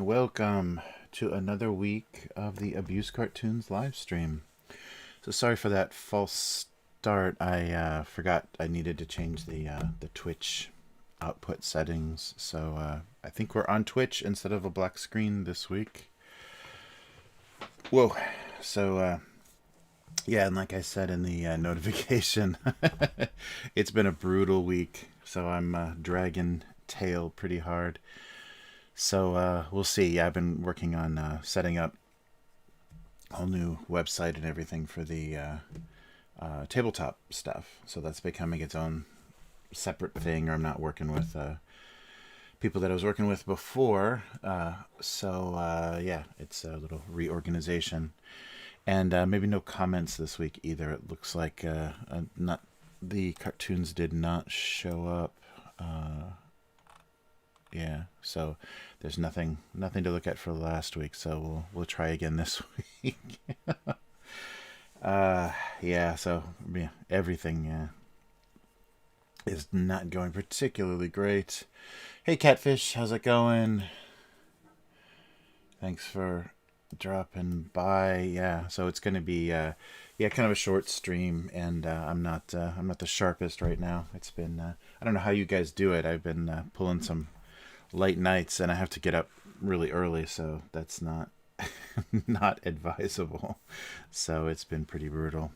and welcome to another week of the Abuse Cartoons live stream. So sorry for that false start. I forgot I needed to change the Twitch output settings. So I think we're on Twitch instead of a black screen this week. Whoa. So yeah, and like I said in the notification, it's been a brutal week. So I'm dragging tail pretty hard. So we'll see. Yeah, I've been working on setting up a whole new website and everything for the tabletop stuff. So that's becoming its own separate thing, or I'm not working with people that I was working with before. Yeah, it's a little reorganization. And maybe no comments this week either. It looks like not the cartoons did not show up. Yeah, so there's nothing to look at for last week. So we'll try again this week. Yeah. So yeah, everything is not going particularly great. Hey, Catfish, how's it going? Thanks for dropping by. Yeah, so it's gonna be kind of a short stream, and I'm not the sharpest right now. It's been I don't know how you guys do it. I've been pulling some late nights, and I have to get up really early, so that's not not advisable. So it's been pretty brutal.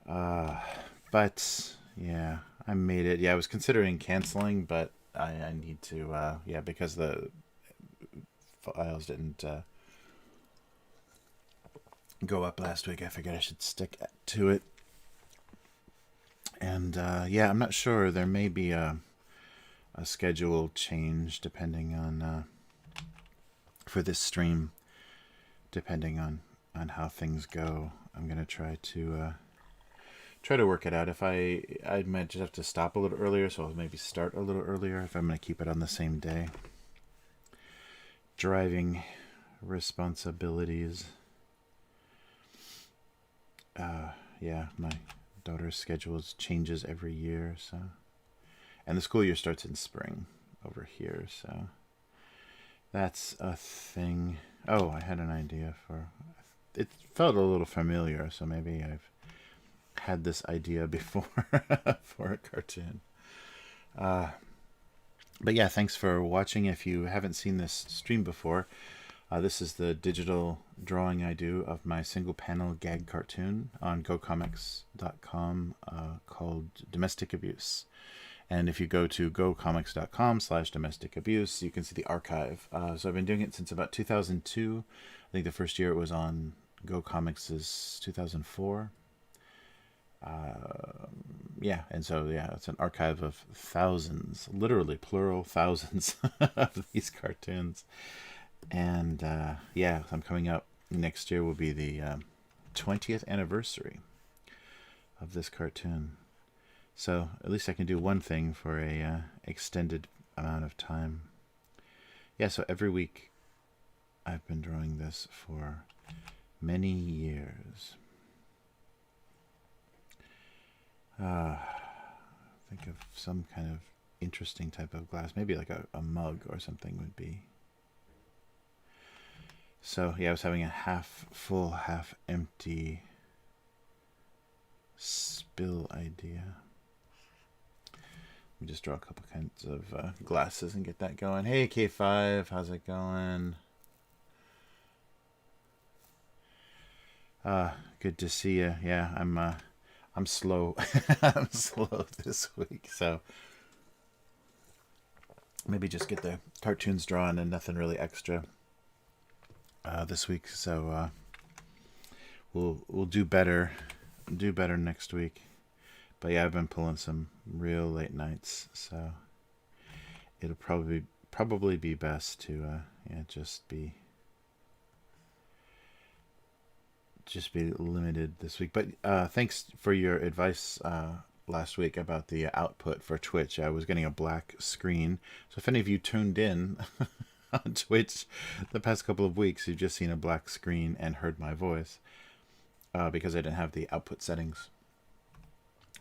But yeah, I made it. Yeah, I was considering canceling, but I need to. Because the files didn't go up last week. I figured I should stick to it. And I'm not sure. There may be a schedule change depending on for this stream, depending on how things go. I'm gonna try to work it out. If I might just have to stop a little earlier, so I'll maybe start a little earlier if I'm gonna keep it on the same day. Driving responsibilities. My daughter's schedule changes every year, so, and the school year starts in spring over here, so that's a thing. Oh, I had an idea for it. Felt a little familiar, so maybe I've had this idea before for a cartoon. But yeah, thanks for watching. If you haven't seen this stream before, this is the digital drawing I do of my single panel gag cartoon on gocomics.com called Domestic Abuse. And if you go to gocomics.com/domestic abuse, you can see the archive. So I've been doing it since about 2002. I think the first year it was on Go Comics is 2004. It's an archive of thousands, literally plural thousands of these cartoons. And I'm coming up next year will be the 20th anniversary of this cartoon. So at least I can do one thing for a extended amount of time. Yeah, so every week I've been drawing this for many years. Think of some kind of interesting type of glass. Maybe like a mug or something would be. So yeah, I was having a half full, half empty spill idea. Let me just draw a couple kinds of glasses and get that going. Hey K5, how's it going? Good to see you. Yeah, I'm slow. I'm slow this week, so maybe just get the cartoons drawn and nothing really extra this week. So we'll do better next week. But yeah, I've been pulling some real late nights, so it'll probably be best to just be limited this week. But thanks for your advice last week about the output for Twitch. I was getting a black screen, so if any of you tuned in on Twitch the past couple of weeks, you've just seen a black screen and heard my voice because I didn't have the output settings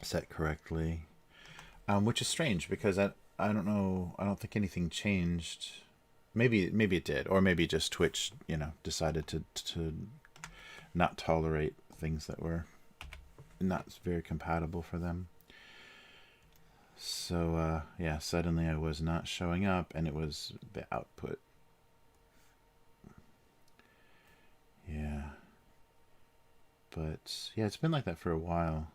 set correctly, which is strange because I don't know. I don't think anything changed Maybe it did, or maybe just Twitch, decided to not tolerate things that were not very compatible for them. So yeah, suddenly I was not showing up, and it was the output. Yeah. But yeah, it's been like that for a while.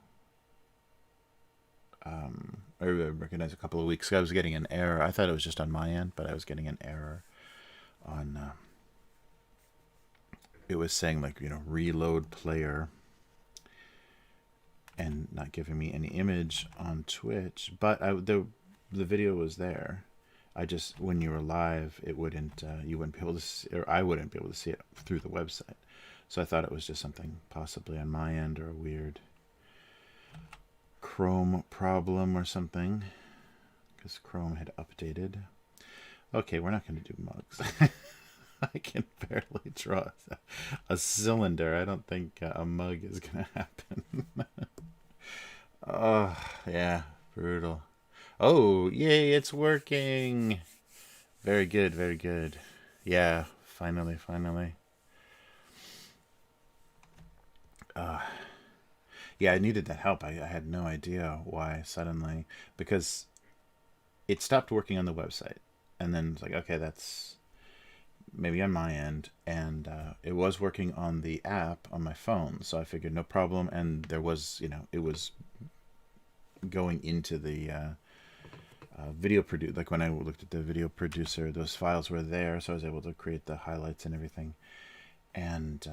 I recognize a couple of weeks ago I was getting an error. I thought it was just on my end, but I was getting an error on. It was saying like reload player, and not giving me any image on Twitch. But the video was there. I just, when you were live, it wouldn't. You wouldn't be able to see, or I wouldn't be able to see it through the website. So I thought it was just something possibly on my end, or a weird Chrome problem or something, because Chrome had updated. Okay, we're not going to do mugs. I can barely draw a cylinder. I don't think a mug is going to happen. Oh, yeah, brutal. Oh, yay, it's working. Very good, very good. Yeah, finally. Yeah, I needed that help. I had no idea why suddenly, because it stopped working on the website. And then it's like, okay, that's maybe on my end. And it was working on the app on my phone. So I figured no problem. And there was, it was going into the video producer. Like when I looked at the video producer, those files were there. So I was able to create the highlights and everything. And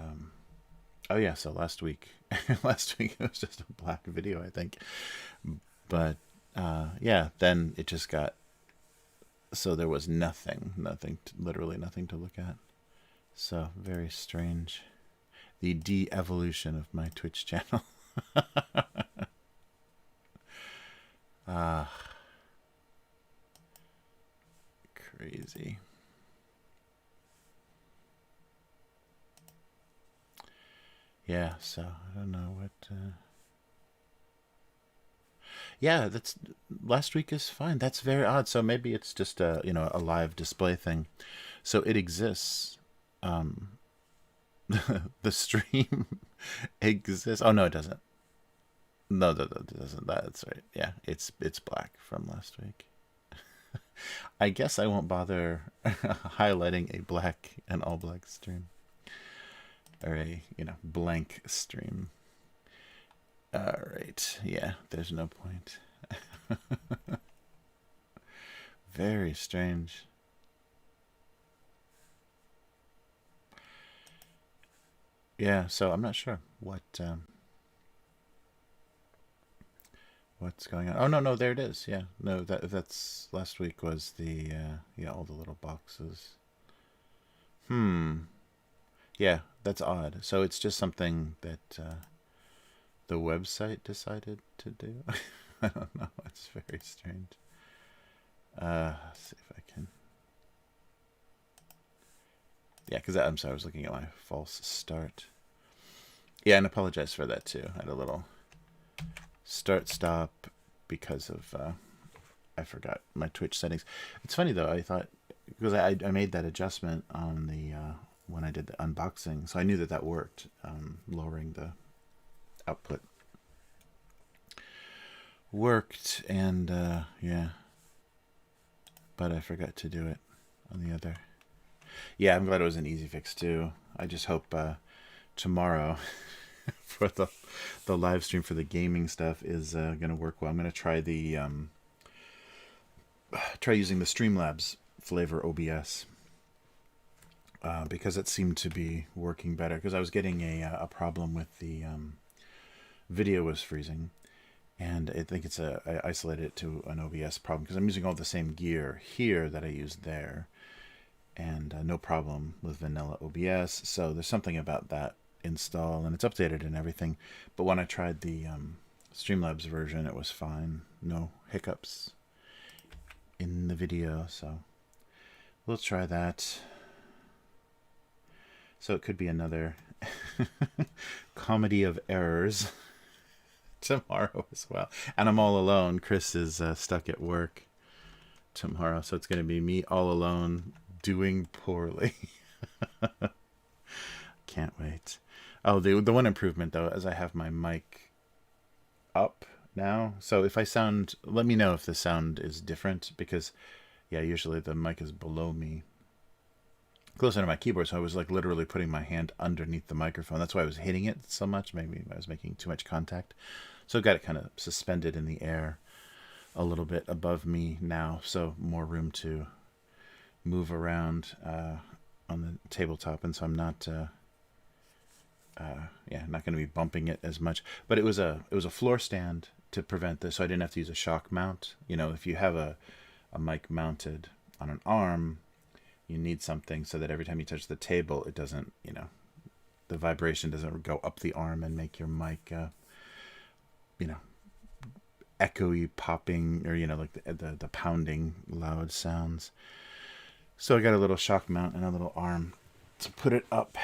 oh yeah, so last week it was just a black video, I think. But yeah, then it just got, so there was literally nothing to look at. So very strange. The de-evolution of my Twitch channel. Crazy. Yeah, so I don't know what. Yeah, that's last week is fine. That's very odd. So maybe it's just a a live display thing. So it exists. The stream exists. Oh no, it doesn't. No, it doesn't. That's right. Yeah, it's black from last week. I guess I won't bother highlighting a black and all black stream, or a blank stream. All right. Yeah, there's no point. Very strange. Yeah, so I'm not sure what's going on. Oh no, there it is. Yeah, no, that's last week was the yeah, all the little boxes. Yeah, that's odd. So it's just something that the website decided to do. I don't know. It's very strange. Let's see if I can. Yeah, because I'm sorry, I was looking at my false start. Yeah, and apologize for that too. I had a little start stop because of I forgot my Twitch settings. It's funny though. I thought, because I made that adjustment on the when I did the unboxing, so I knew that worked, lowering the output worked, and yeah, but I forgot to do it on the other. Yeah, I'm glad it was an easy fix too. I just hope tomorrow for the live stream for the gaming stuff is gonna work well. I'm gonna try the try using the Streamlabs flavor OBS because it seemed to be working better. Because I was getting a problem with the video was freezing, and I think I isolated it to an OBS problem because I'm using all the same gear here that I used there, and no problem with vanilla OBS. So there's something about that install, and it's updated and everything. But when I tried the Streamlabs version, it was fine. No hiccups in the video, so we'll try that. So it could be another comedy of errors tomorrow as well. And I'm all alone. Chris is stuck at work tomorrow, so it's going to be me all alone Doing poorly. Can't wait. Oh, the one improvement though is I have my mic up now. So if I sound, let me know if the sound is different because yeah, usually the mic is below me, closer to my keyboard. So I was like literally putting my hand underneath the microphone. That's why I was hitting it so much. Maybe I was making too much contact. So I've got it kind of suspended in the air a little bit above me now. So more room to move around on the tabletop. And so I'm not, not going to be bumping it as much. But it was a floor stand to prevent this. So I didn't have to use a shock mount. You know, if you have a mic mounted on an arm, you need something so that every time you touch the table, it doesn't, you know, the vibration doesn't go up the arm and make your mic, echoey popping or, like the pounding loud sounds. So I got a little shock mount and a little arm to put it up.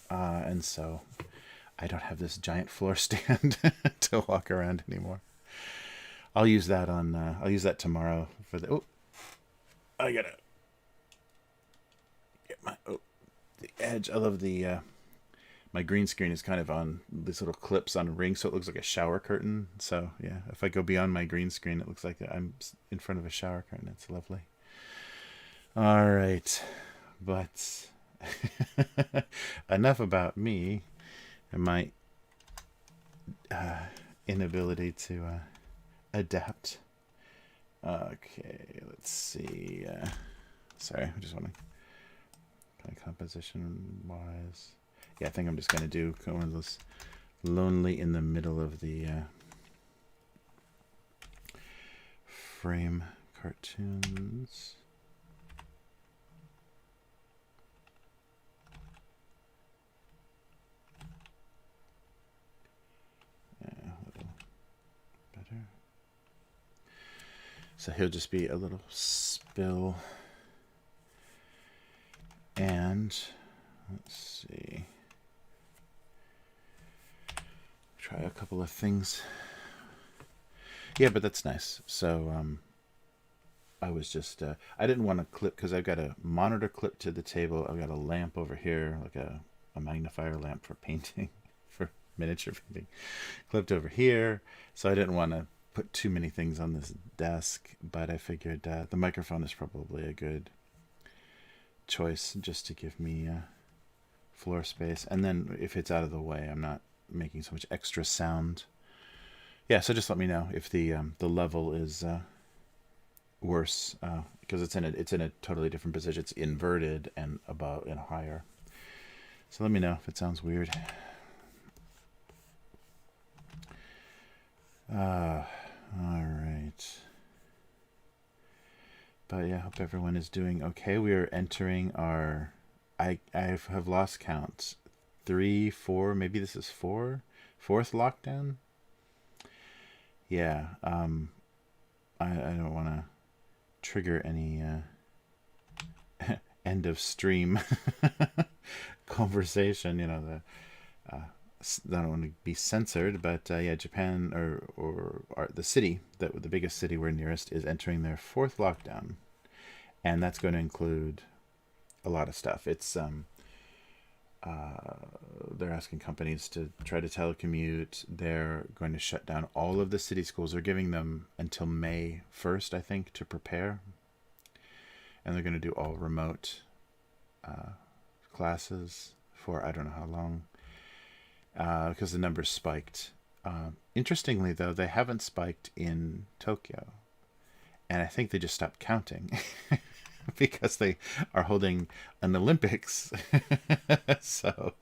And so I don't have this giant floor stand to walk around anymore. I'll use that I'll use that tomorrow for I gotta get the edge. I love the my green screen is kind of on these little clips on a ring, so it looks like a shower curtain. So yeah, if I go beyond my green screen, it looks like I'm in front of a shower curtain. It's lovely. All right, but enough about me and my inability to adapt. Okay, let's see. Sorry, I just want to kind of composition wise. Yeah, I think I'm just going to do one of those lonely in the middle of the frame cartoons. A little better. So he'll just be a little spill. And let's see. Try a couple of things. Yeah, but that's nice. So I was just I didn't want to clip because I've got a monitor clipped to the table. I've got a lamp over here, like a magnifier lamp for painting, for miniature painting, clipped over here. So I didn't want to put too many things on this desk, but I figured the microphone is probably a good choice just to give me floor space. And then if it's out of the way, I'm not making so much extra sound. Yeah, so just let me know if the level is worse because it's in a totally different position. It's inverted and above and higher. So let me know if it sounds weird. All right. But yeah, I hope everyone is doing okay. We are entering our I have lost count. 3, 4, maybe this is 4, fourth lockdown. Yeah, I don't want to trigger any end of stream conversation. I don't want to be censored, but yeah, Japan or the city the biggest city we're nearest is entering their 4th lockdown, and that's going to include a lot of stuff. It's they're asking companies to try to telecommute. They're going to shut down all of the city schools. They're giving them until May 1st, I think, to prepare. And they're going to do all remote classes for I don't know how long because the numbers spiked. Interestingly, though, they haven't spiked in Tokyo. And I think they just stopped counting. Because they are holding an Olympics. So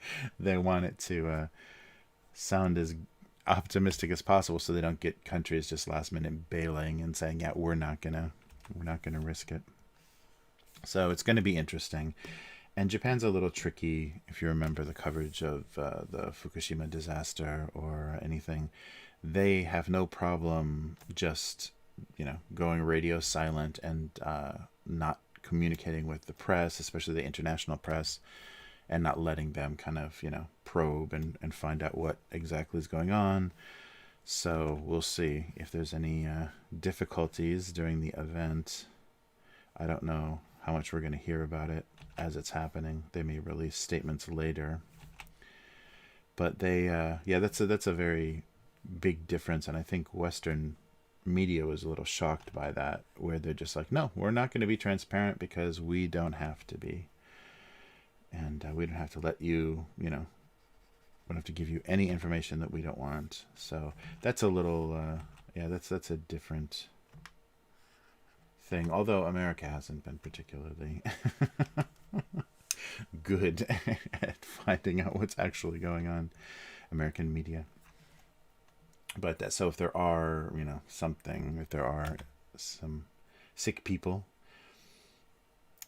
they want it to sound as optimistic as possible so they don't get countries just last minute bailing and saying, yeah, we're not gonna risk it. So it's going to be interesting. And Japan's a little tricky if you remember the coverage of the Fukushima disaster or anything. They have no problem just, going radio silent and not communicating with the press, especially the international press, and not letting them kind of, probe and find out what exactly is going on. So we'll see if there's any difficulties during the event. I don't know how much we're going to hear about it as it's happening. They may release statements later. But they, that's a very big difference. And I think Western media was a little shocked by that, where they're just like, no, we're not going to be transparent because we don't have to be. And we don't have to let you, we don't have to give you any information that we don't want. So that's a little, that's a different thing. Although America hasn't been particularly good at finding out what's actually going on, American media. But so if there are, if there are some sick people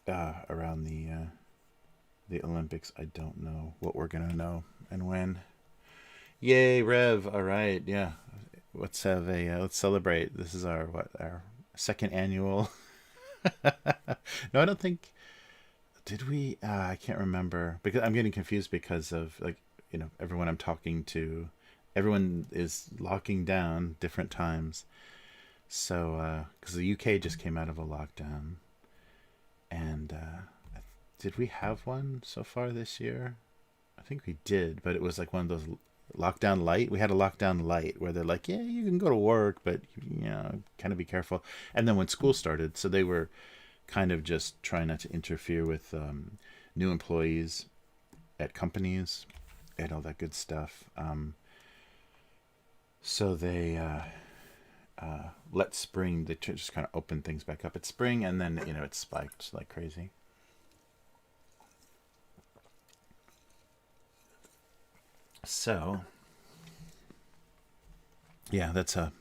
around the Olympics, I don't know what we're gonna know and when. Yay, Rev! All right, yeah. Let's celebrate. This is our second annual. No, I don't think. Did we? I can't remember because I'm getting confused because of everyone I'm talking to. Everyone is locking down different times. So because the UK just came out of a lockdown, and did we have one so far this year? I think we did, but it was like one of those lockdown light. We had a lockdown light where they're like, yeah, you can go to work, but kind of be careful. And then when school started, so they were kind of just trying not to interfere with new employees at companies and all that good stuff. So they let spring, they just kind of open things back up at spring, and then it spiked like crazy. So yeah, that's a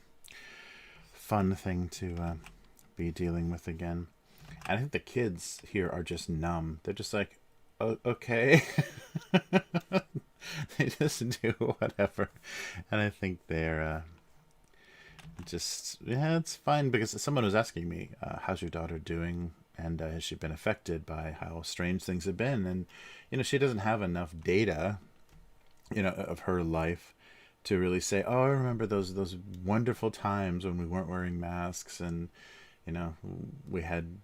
fun thing to be dealing with again. And I think the kids here are just numb. They're just like, oh, okay. They just do whatever. And I think they're it's fine, because someone was asking me, how's your daughter doing? And has she been affected by how strange things have been? And, she doesn't have enough data, of her life to really say, oh, I remember those wonderful times when we weren't wearing masks and, we had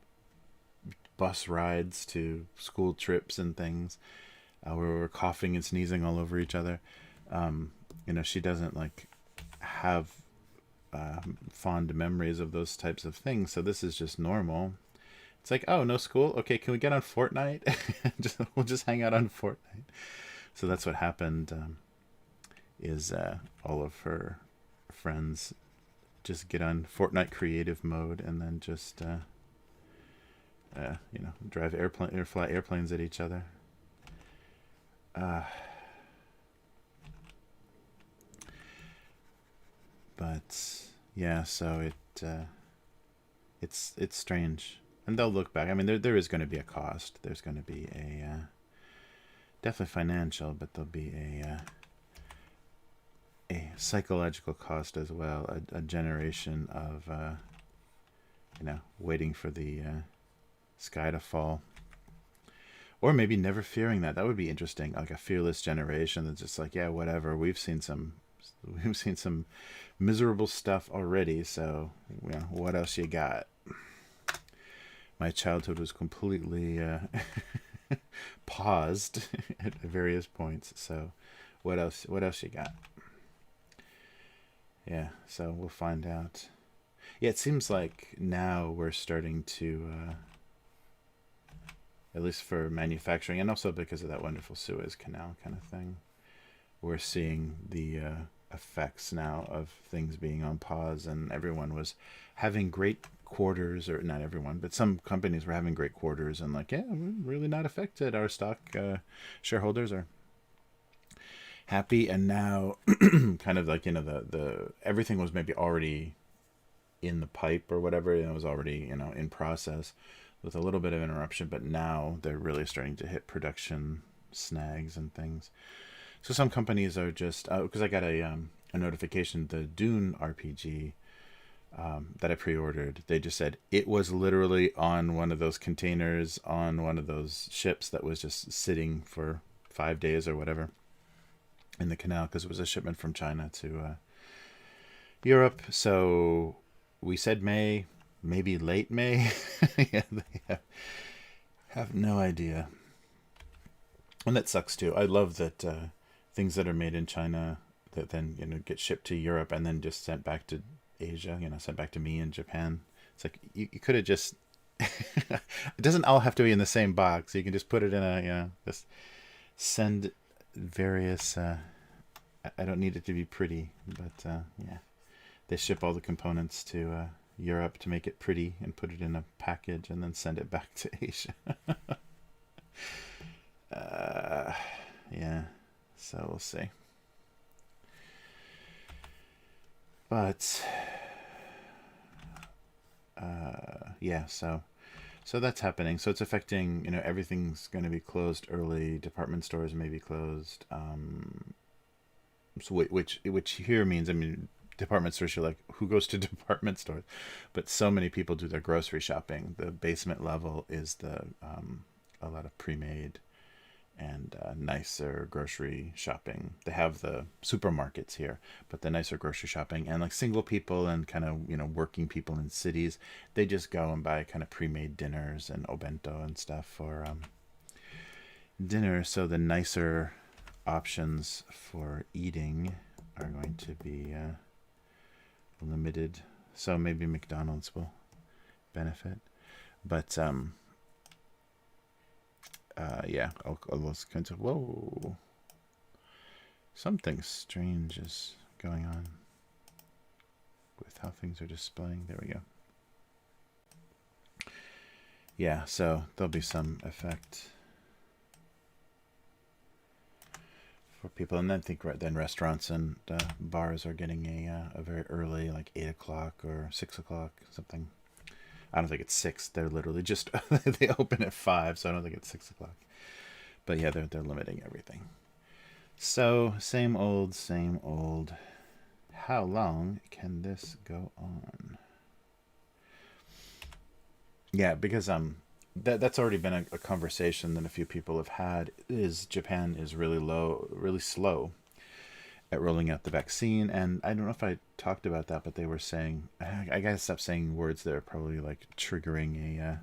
bus rides to school trips and things where we were coughing and sneezing all over each other. She doesn't have fond memories of those types of things. So this is just normal. It's like, oh, no school? Okay, can we get on Fortnite? We'll just hang out on Fortnite. So that's what happened, is all of her friends just get on Fortnite creative mode and then just, drive airplane or fly airplanes at each other. But yeah, so it's strange, and they'll look back. I mean, there is going to be a cost. There's going to be a definitely financial, but there'll be a psychological cost as well. A generation of waiting for the sky to fall, or maybe never fearing that. That would be interesting. Like a fearless generation that's just like, yeah, whatever. We've seen some miserable stuff already. So what else you got? My childhood was completely paused at various points. So what else you got? Yeah, so we'll find out. Yeah, it seems like now we're starting to, at least for manufacturing, and also because of that wonderful Suez Canal kind of thing, we're seeing the effects now of things being on pause, and everyone was having great quarters, or not everyone, but some companies were having great quarters, and we're really not affected. Our stock shareholders are happy, and now kind of the everything was maybe already in the pipe or whatever, and it was already in process with a little bit of interruption, but now they're really starting to hit production snags and things. So some companies are just because I got a notification, the Dune RPG that I pre-ordered, they just said it was literally on one of those containers on one of those ships that was just sitting for 5 days or whatever in the canal, because it was a shipment from China to Europe. So we said May, maybe late May. Yeah, Have no idea. And that sucks too. I love that things that are made in China that then get shipped to Europe and then just sent back to Asia. Sent back to me in Japan. It's like you could have just. It doesn't all have to be in the same box. You can just put it in a just send various. I don't need it to be pretty, but yeah, they ship all the components to Europe to make it pretty and put it in a package and then send it back to Asia. Yeah, so we'll see. But yeah, so that's happening. So it's affecting. Everything's going to be closed early. Department stores may be closed. So which here means, I mean, department stores, you're like, who goes to department stores? But so many people do their grocery shopping. The basement level is a lot of pre-made and nicer grocery shopping. They have the supermarkets here, but the nicer grocery shopping, and like single people and kind of working people in cities, they just go and buy kind of pre-made dinners and obento and stuff for dinner. So the nicer options for eating are going to be limited. So maybe McDonald's will benefit, but yeah, all those kinds of. Whoa, something strange is going on with how things are displaying. There we go. Yeah, so there'll be some effect for people, and then then restaurants and bars are getting a very early, like 8 o'clock or 6 o'clock, something. I don't think it's 6. They're literally just they open at 5, so I don't think it's 6 o'clock. But yeah, they're limiting everything. So same old, same old. How long can this go on? Yeah, because that's already been a conversation that a few people have had. Is Japan is really slow at rolling out the vaccine, and I don't know if I talked about that, but they were saying, I gotta stop saying words that are probably like triggering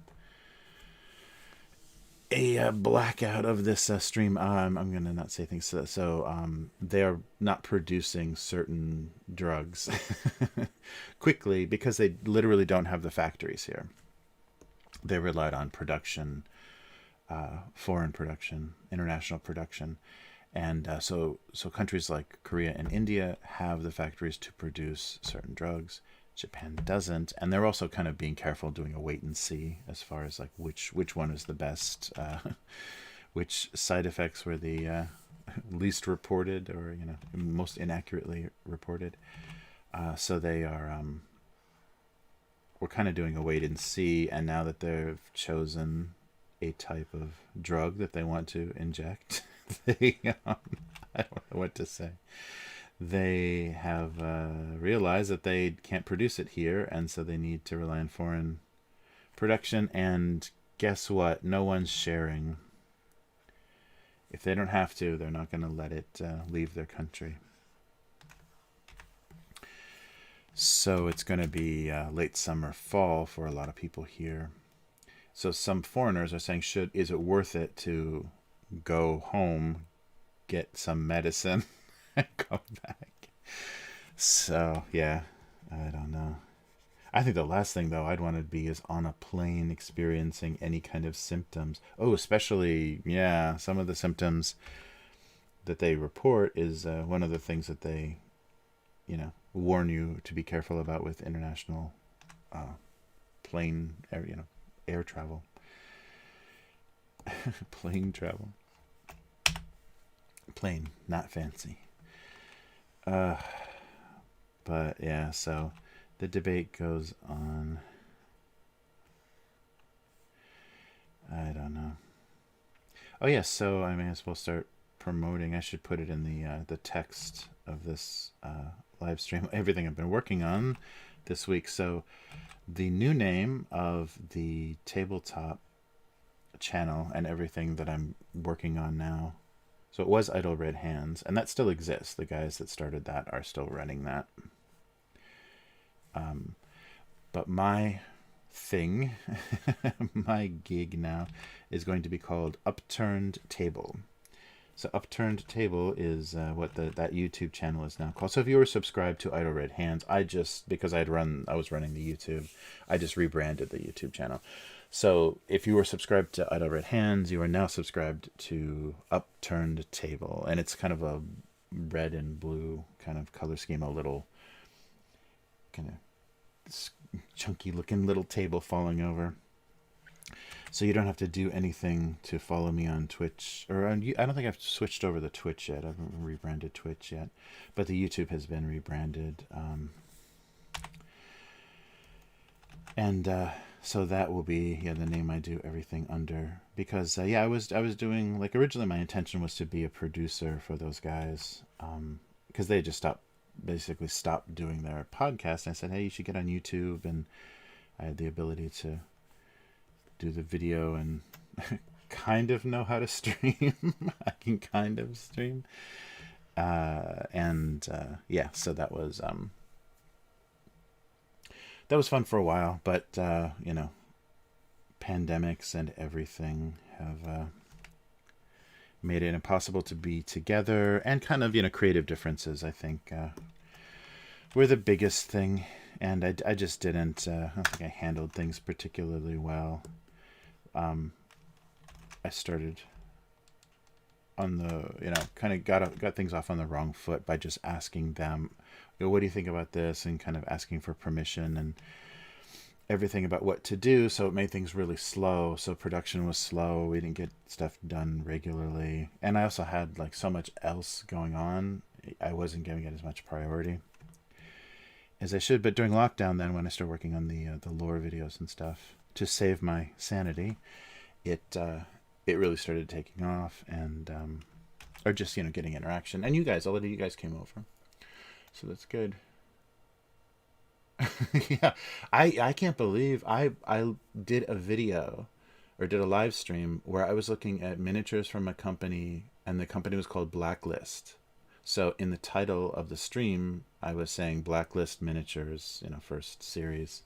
a blackout of this stream. I'm gonna not say things. So they're not producing certain drugs quickly because they literally don't have the factories here. They relied on production, foreign production, international production. And so countries like Korea and India have the factories to produce certain drugs. Japan doesn't, and they're also kind of being careful, doing a wait and see as far as like which one is the best, which side effects were the least reported or most inaccurately reported. So they are we're kind of doing a wait and see, and now that they've chosen a type of drug that they want to inject. I don't know what to say. They have realized that they can't produce it here, and so they need to rely on foreign production. And guess what? No one's sharing. If they don't have to, they're not going to let it leave their country. So it's going to be late summer, fall for a lot of people here. So some foreigners are saying, is it worth it to go home, get some medicine, and come back? So yeah, I don't know. I think the last thing though I'd want to be is on a plane experiencing any kind of symptoms. Oh, especially some of the symptoms that they report is one of the things that they warn you to be careful about with international plane air travel. Plane travel. Plain, not fancy. But yeah, so the debate goes on. I don't know. Oh yes, so I may as well start promoting. I should put it in the text of this live stream. Everything I've been working on this week. So the new name of the tabletop channel and everything that I'm working on now. So it was Idle Red Hands, and that still exists. The guys that started that are still running that. But my thing, my gig now, is going to be called Upturned Table. So Upturned Table is what that YouTube channel is now called. So if you were subscribed to Idle Red Hands, because I was running the YouTube, I just rebranded the YouTube channel. So if you were subscribed to Idle Red Hands, you are now subscribed to Upturned Table, and it's kind of a red and blue kind of color scheme, a little kind of chunky looking little table falling over. So you don't have to do anything to follow me on Twitch, or I don't think I've switched over the Twitch yet. I haven't rebranded Twitch yet, but the YouTube has been rebranded. So that will be the name I do everything under, because I was doing, like, originally my intention was to be a producer for those guys, because they just basically stopped doing their podcast. And I said, hey, you should get on YouTube, and I had the ability to do the video and kind of know how to stream. I can kind of stream. So that was fun for a while, but pandemics and everything have made it impossible to be together, and kind of creative differences, I think, were the biggest thing. And I just didn't. I don't think I handled things particularly well. I started on the, kind of got things off on the wrong foot by just asking them, what do you think about this, and kind of asking for permission and everything about what to do. So it made things really slow. So production was slow. We didn't get stuff done regularly. And I also had like so much else going on. I wasn't giving it as much priority as I should. But during lockdown, then, when I started working on the lore videos and stuff to save my sanity, it really started taking off, and or just getting interaction. And you guys, a lot of you guys came over, so that's good. Yeah, I can't believe I did a video, or did a live stream, where I was looking at miniatures from a company, and the company was called Blacklist. So in the title of the stream, I was saying Blacklist Miniatures, first series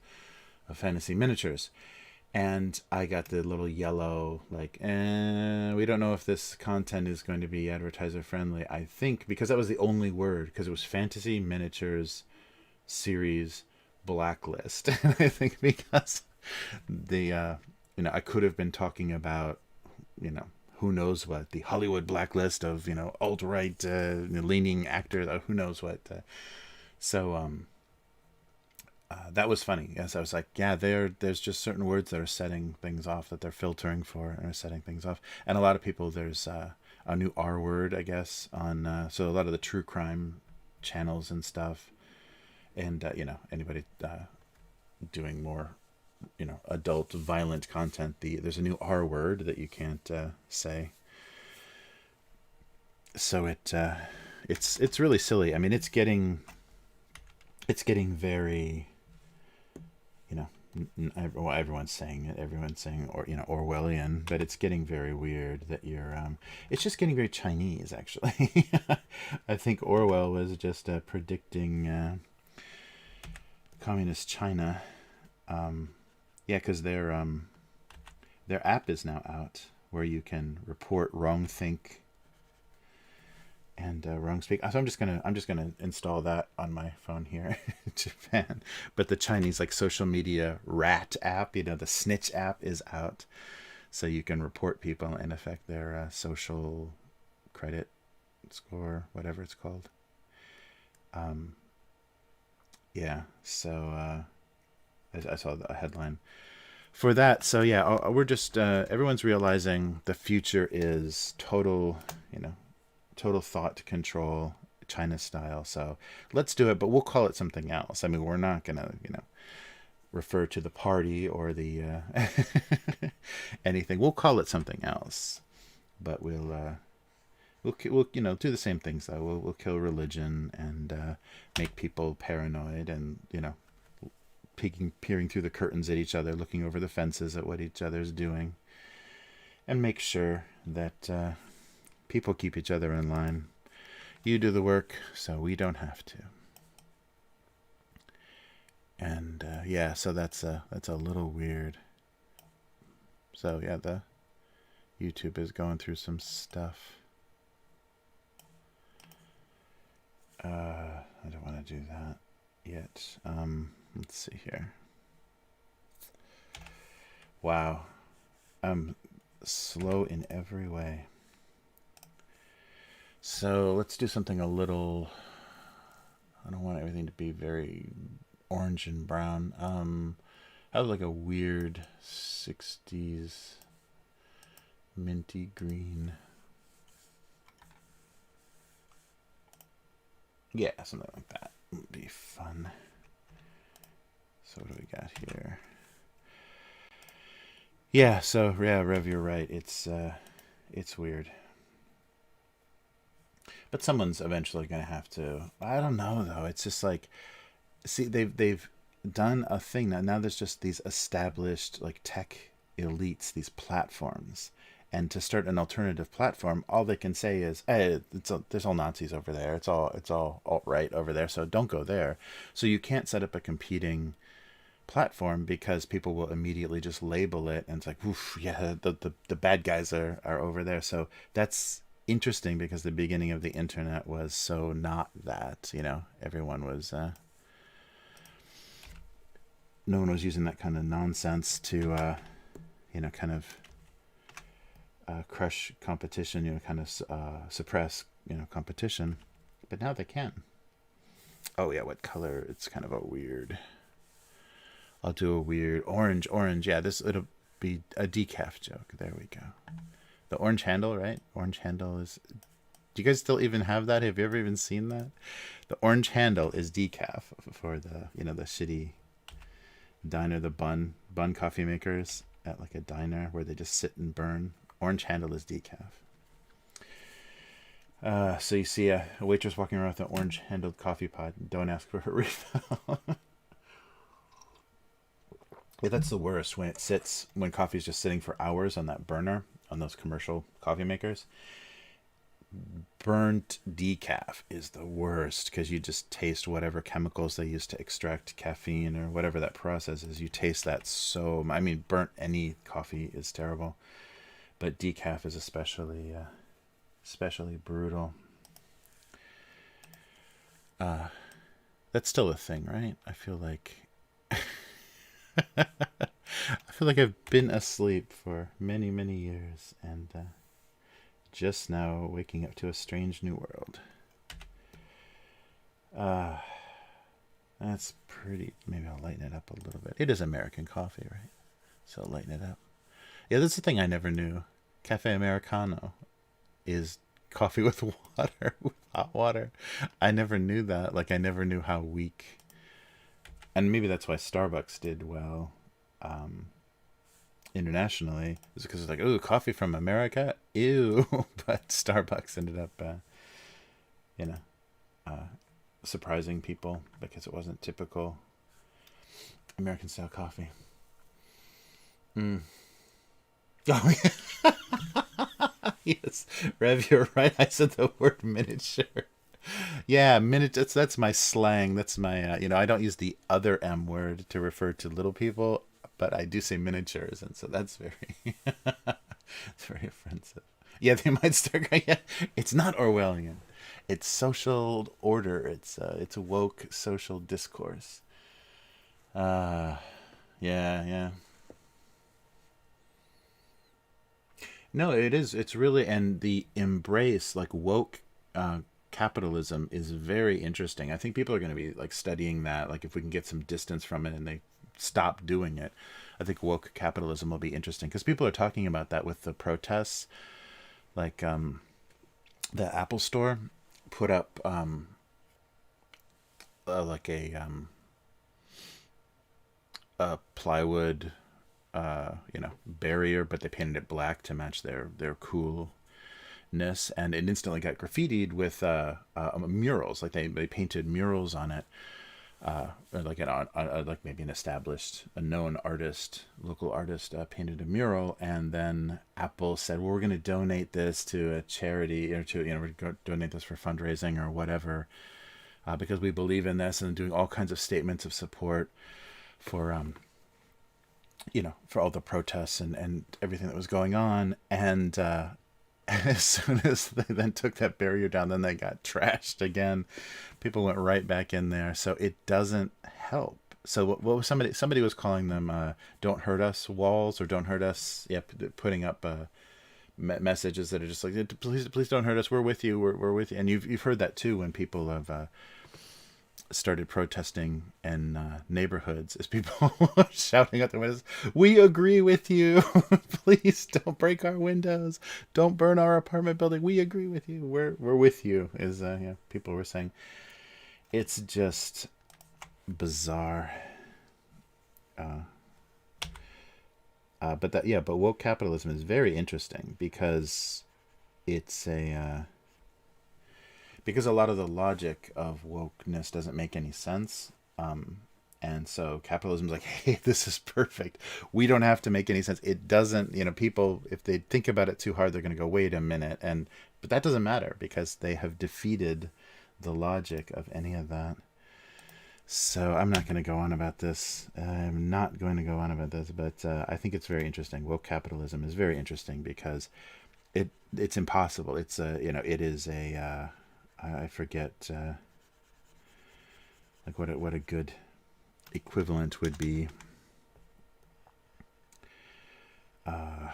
of fantasy miniatures. And I got the little yellow, like, we don't know if this content is going to be advertiser friendly. I think because that was the only word, because it was fantasy miniatures series Blacklist. And I think because I could have been talking about, who knows what, the Hollywood blacklist of, alt-right leaning actor, who knows what. That was funny. Yes, I was like, yeah, there's just certain words that are setting things off, that they're filtering for, and are setting things off. And a lot of people, there's a new R word, I guess, on so a lot of the true crime channels and stuff, and anybody doing more adult violent content, there's a new R word that you can't say. So it's really silly. I mean, it's getting very, everyone's saying it. Everyone's saying, or Orwellian, but it's getting very weird that you're. It's just getting very Chinese, actually. I think Orwell was just predicting communist China. Because their app is now out, where you can report wrong think and wrong speak. So I'm just gonna install that on my phone here in Japan. But the Chinese, like, social media rat app, the snitch app, is out, so you can report people and affect their social credit score, whatever it's called. So I saw the headline for that. So yeah, we're just everyone's realizing the future is total thought control, China style. So let's do it, but we'll call it something else. I mean, we're not gonna refer to the party or the anything. We'll call it something else, but we'll do the same things though. We'll kill religion and make people paranoid, and peering through the curtains at each other, looking over the fences at what each other's doing, and make sure that people keep each other in line. You do the work, so we don't have to. And yeah, so that's a little weird. So yeah, the YouTube is going through some stuff. I don't want to do that yet. Let's see here. Wow, I'm slow in every way. So let's do something a little. I don't want everything to be very orange and brown. I have like a weird 60s minty green. Yeah, something like that would be fun. So what do we got here? Yeah, so yeah, Rev, you're right. It's weird. But someone's eventually gonna have to. I don't know though. It's just like, see, they've done a thing now. Now there's just these established like tech elites, these platforms, and to start an alternative platform, all they can say is, "Hey, there's all Nazis over there. It's all alt right over there. So don't go there." So you can't set up a competing platform because people will immediately just label it, and it's like, oof, yeah, the bad guys are over there. So that's interesting because the beginning of the internet was so not that, everyone was no one was using that kind of nonsense to kind of crush competition, kind of suppress competition, but now they can. Oh yeah, what color? It's kind of a weird. I'll do a weird orange. Yeah, it'll be a decaf joke. There we go. The orange handle, right? Orange handle is. Do you guys still even have that? Have you ever even seen that? The orange handle is decaf for the the shitty diner, the bun coffee makers at like a diner where they just sit and burn. Orange handle is decaf. So you see a waitress walking around with an orange handled coffee pot. Don't ask for a refill. Yeah, that's the worst when coffee's just sitting for hours on that burner on those commercial coffee makers. Burnt decaf is the worst because you just taste whatever chemicals they use to extract caffeine or whatever that process is. You taste that so. I mean, burnt any coffee is terrible, but decaf is especially brutal. That's still a thing, right? I feel like I've been asleep for many, many years and just now waking up to a strange new world. That's pretty. Maybe I'll lighten it up a little bit. It is American coffee, right? So I'll lighten it up. Yeah, that's the thing I never knew. Cafe Americano is coffee with water, with hot water. I never knew that. Like, I never knew how weak. And maybe that's why Starbucks did well internationally. Is because it's like, oh, coffee from America? Ew. But Starbucks ended up, you know, uh, surprising people because it wasn't typical American style coffee. Mm. Oh, yeah. Yes, Rev, you're right. I said the word miniature. Yeah, miniature. That's my slang. That's my I don't use the other M word to refer to little people, but I do say miniatures, and so that's very it's very offensive. Yeah, they might start going. Yeah, it's not Orwellian. It's social order. It's woke social discourse. Uh yeah, yeah. No, it is. It's really, and the embrace like woke uh, capitalism is very interesting. I think people are going to be like studying that. Like if we can get some distance from it and they stop doing it, I think woke capitalism will be interesting because people are talking about that with the protests. Like the Apple Store put up like a plywood barrier, but they painted it black to match their coolness, and it instantly got graffitied with murals. Like they painted murals on it, like like maybe a known artist, local artist, painted a mural, and then Apple said, "Well, we're going to donate this to a charity, or to we're going to donate this for fundraising or whatever." because we believe in this, and doing all kinds of statements of support for for all the protests and everything that was going on. And as soon as they then took that barrier down, then they got trashed again. People went right back in there. So it doesn't help. So what was somebody was calling them "Don't Hurt Us" walls, or "Don't Hurt Us." Yeah, putting up messages that are just like, please don't hurt us. We're with you. We're with you. And you've heard that too when people have started protesting in neighborhoods, is people shouting at the windows, "We agree with you. Please don't break our windows. Don't burn our apartment building. We agree with you. We're with you." Is people were saying. It's just bizarre. But woke capitalism is very interesting because it's because a lot of the logic of wokeness doesn't make any sense. And so capitalism's like, hey, this is perfect. We don't have to make any sense. It doesn't, people, if they think about it too hard, they're going to go, wait a minute. But that doesn't matter because they have defeated the logic of any of that. So I'm not going to go on about this. I'm not going to go on about this, but I think it's very interesting. Woke capitalism is very interesting because it's impossible. It's it is a I forget like what a good equivalent would be. But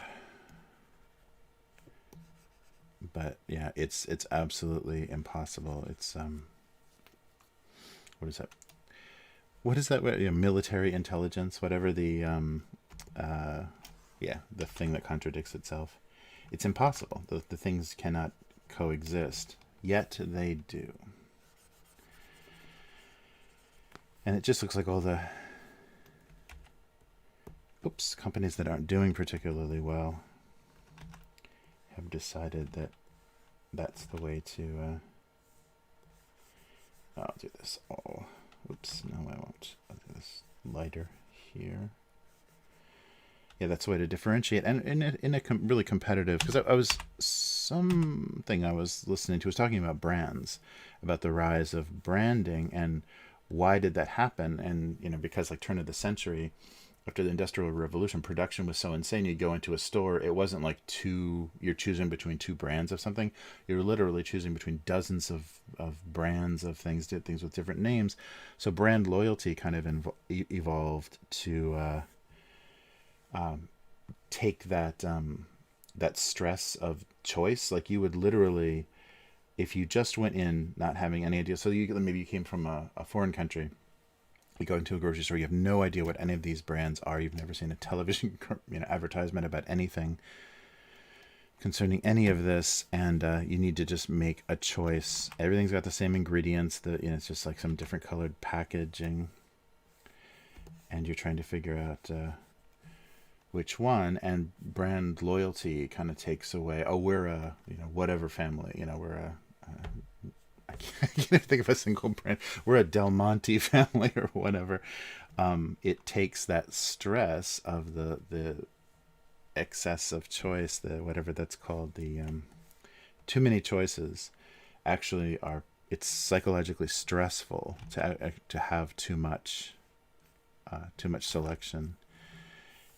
yeah, it's absolutely impossible. It's what is that? What is that? Military intelligence, whatever the the thing that contradicts itself. It's impossible. The things cannot coexist, yet they do. And it just looks like all the companies that aren't doing particularly well have decided that that's the way to I'll do this all. Oops, no I won't. I'll do this lighter here. Yeah, that's the way to differentiate. And in a really competitive, because I was, something I was listening to was talking about brands, about the rise of branding and why did that happen. And because like turn of the century, after the Industrial Revolution, production was so insane. You'd go into a store, it wasn't like you're choosing between two brands of something. You're literally choosing between dozens of brands of things, did things with different names. So brand loyalty kind of evolved to take that that stress of choice. Like you would literally, if you just went in not having any idea, so maybe you came from a foreign country, you go into a grocery store, you have no idea what any of these brands are, you've never seen a television advertisement about anything concerning any of this, and you need to just make a choice. Everything's got the same ingredients, it's just like some different colored packaging, and you're trying to figure out which one. And brand loyalty kind of takes away, we're a whatever family, we're a I can't think of a single brand. We're a Del Monte family or whatever. It takes that stress of the excess of choice, the whatever that's called, the too many choices. Actually, it's psychologically stressful to have too much selection.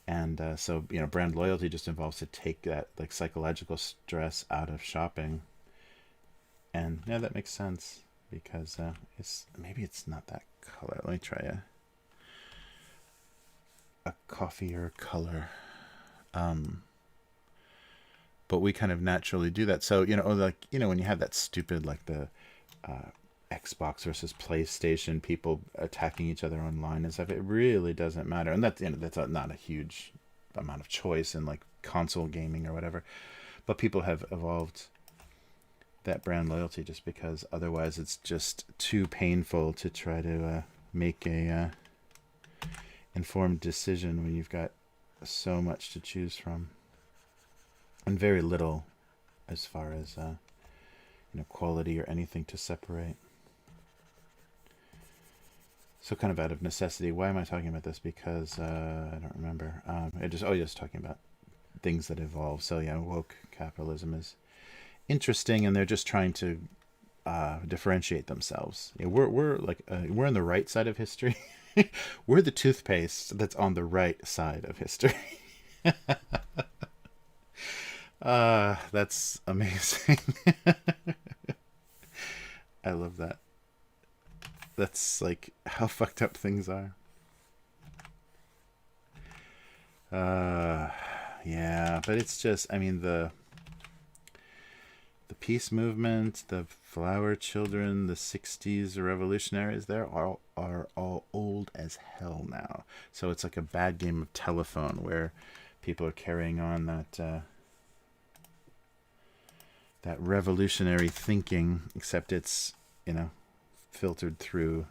And so brand loyalty just involves to take that like psychological stress out of shopping. And yeah, that makes sense because maybe it's not that color. Let me try a coffeeer color. But we kind of naturally do that. So when you have that stupid like the Xbox versus PlayStation, people attacking each other online and stuff, it really doesn't matter. And that's not a huge amount of choice in like console gaming or whatever. But people have evolved that brand loyalty just because otherwise it's just too painful to try to make a informed decision when you've got so much to choose from and very little as far as quality or anything to separate. So kind of out of necessity. Why am I talking about this? Because I don't remember. Just talking about things that evolve. So yeah, woke capitalism is interesting, and they're just trying to differentiate themselves. We're like we're on the right side of history. We're the toothpaste that's on the right side of history. That's amazing. I love that. That's like how fucked up things are. Uh, yeah, but it's just, I mean, the peace movement, the flower children, the 60s revolutionaries, are all old as hell now. So it's like a bad game of telephone where people are carrying on that revolutionary thinking, except it's, filtered through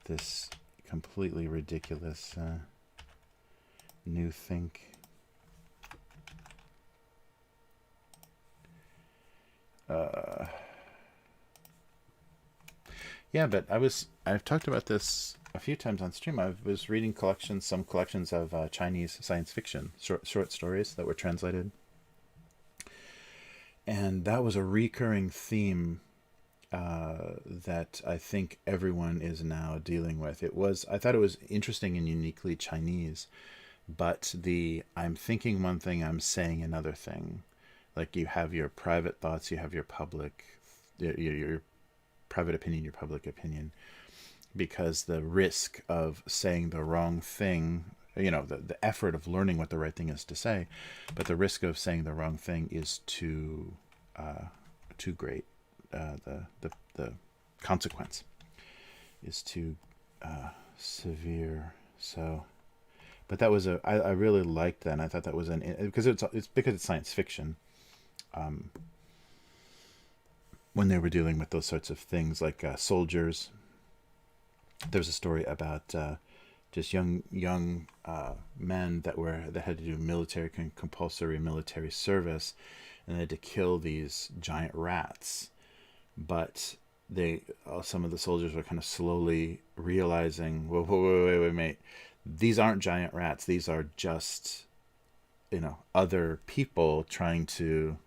this completely ridiculous new think. Yeah, but I've talked about this a few times on stream. I was reading some collections of Chinese science fiction, short stories that were translated. And that was a recurring theme that I think everyone is now dealing with. I thought it was interesting and uniquely Chinese, but I'm thinking one thing, I'm saying another thing. Like you have your private thoughts, you have your your private opinion, your public opinion, because the risk of saying the wrong thing, the effort of learning what the right thing is to say, but the risk of saying the wrong thing is too great. The consequence is too severe. So, but that was I really liked that. And I thought that was because it's science fiction. When they were dealing with those sorts of things, like soldiers, there's a story about just young men that had to do compulsory military service, and they had to kill these giant rats. But some of the soldiers were kind of slowly realizing, whoa, wait, mate, these aren't giant rats. These are just, other people trying to,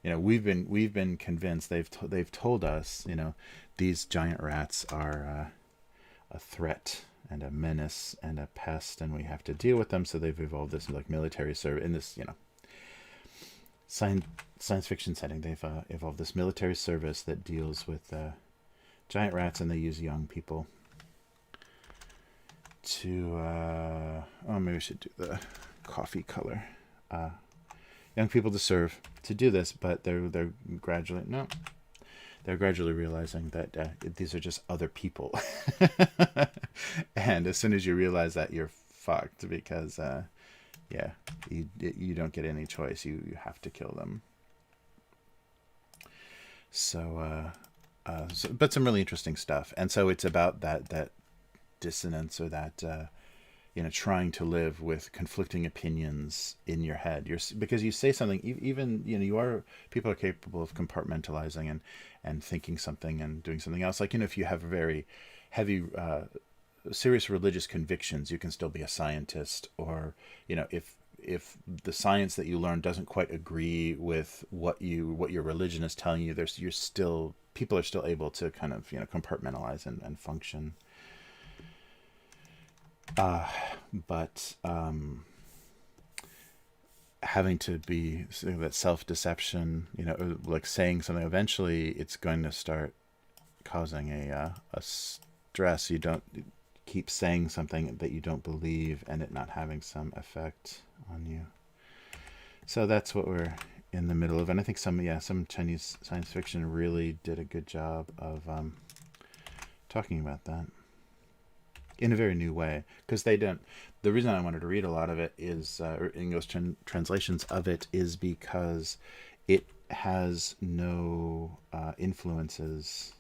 we've been convinced. They've told us, these giant rats are a threat and a menace and a pest, and we have to deal with them. So they've evolved this like military service in this, science fiction setting. They've evolved this military service that deals with giant rats, and they use young people to maybe we should do the coffee color. Young people to do this, but they're gradually realizing that these are just other people. And as soon as you realize that, you're fucked, because you don't get any choice. You have to kill them. So, but some really interesting stuff. And so it's about that dissonance, or that trying to live with conflicting opinions in your head. Because you say something, even people are capable of compartmentalizing and thinking something and doing something else. Like, if you have a very heavy serious religious convictions, you can still be a scientist. Or if the science that you learn doesn't quite agree with what your religion is telling you, people are still able to kind of compartmentalize and function. But having to be that self-deception, like saying something, eventually it's going to start causing a stress. You don't keep saying something that you don't believe, and it not having some effect on you. So that's what we're in the middle of. And I think some Chinese science fiction really did a good job of talking about that in a very new way, because the reason I wanted to read a lot of it is English translations of it, is because it has no influences.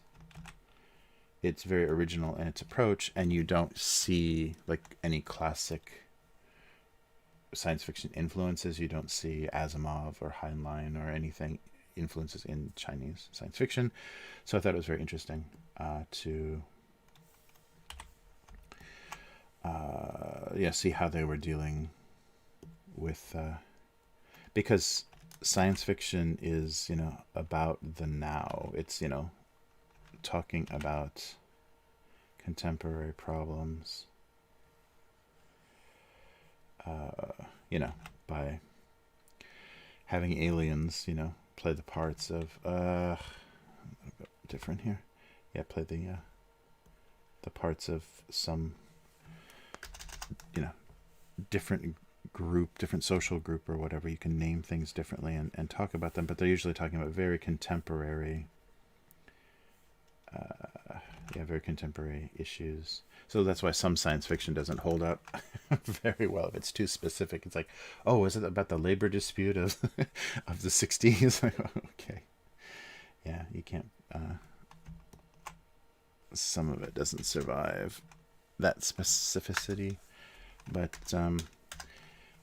It's very original in its approach, and you don't see like any classic science fiction influences. You don't see Asimov or Heinlein or anything influences in Chinese science fiction. So I thought it was very interesting to see how they were dealing with, because science fiction is about the now. It's talking about contemporary problems, by having aliens, play the parts of, different here. Yeah, play the parts of some, different group, different social group or whatever. You can name things differently and talk about them, but they're usually talking about very contemporary, very contemporary issues. So that's why some science fiction doesn't hold up very well if it's too specific. It's like, oh, is it about the labor dispute of of the 60s? Okay. Yeah, you can't, some of it doesn't survive that specificity. But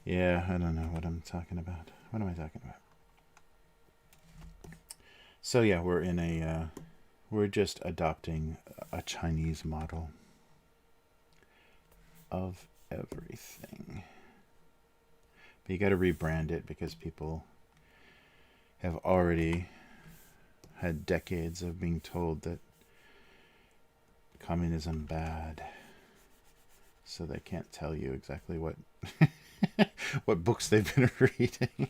yeah, I don't know what I'm talking about. What am I talking about? So yeah, we're just adopting a Chinese model of everything. But you got to rebrand it because people have already had decades of being told that communism bad. So they can't tell you exactly what what books they've been reading.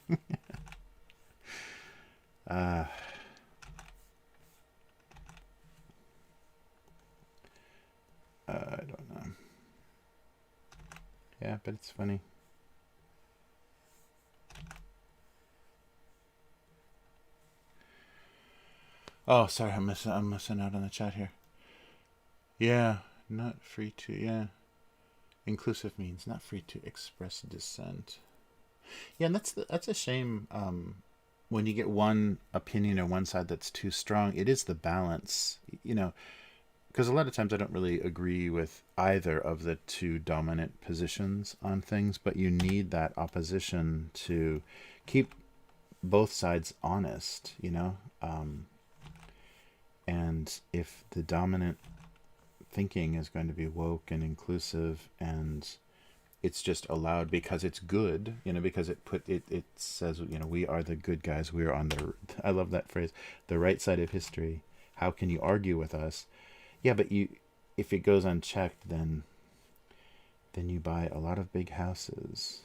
I don't know. Yeah, but it's funny. Oh, sorry, I'm missing out on the chat here. Yeah, not free to. Yeah, inclusive means not free to express dissent. Yeah, and that's a shame. When you get one opinion or one side that's too strong, it is the balance. Because a lot of times I don't really agree with either of the two dominant positions on things, but you need that opposition to keep both sides honest, and if the dominant thinking is going to be woke and inclusive and it's just allowed because it's good, because it says, we are the good guys, we're on I love that phrase, the right side of history. How can you argue with us? Yeah, but if it goes unchecked, then you buy a lot of big houses,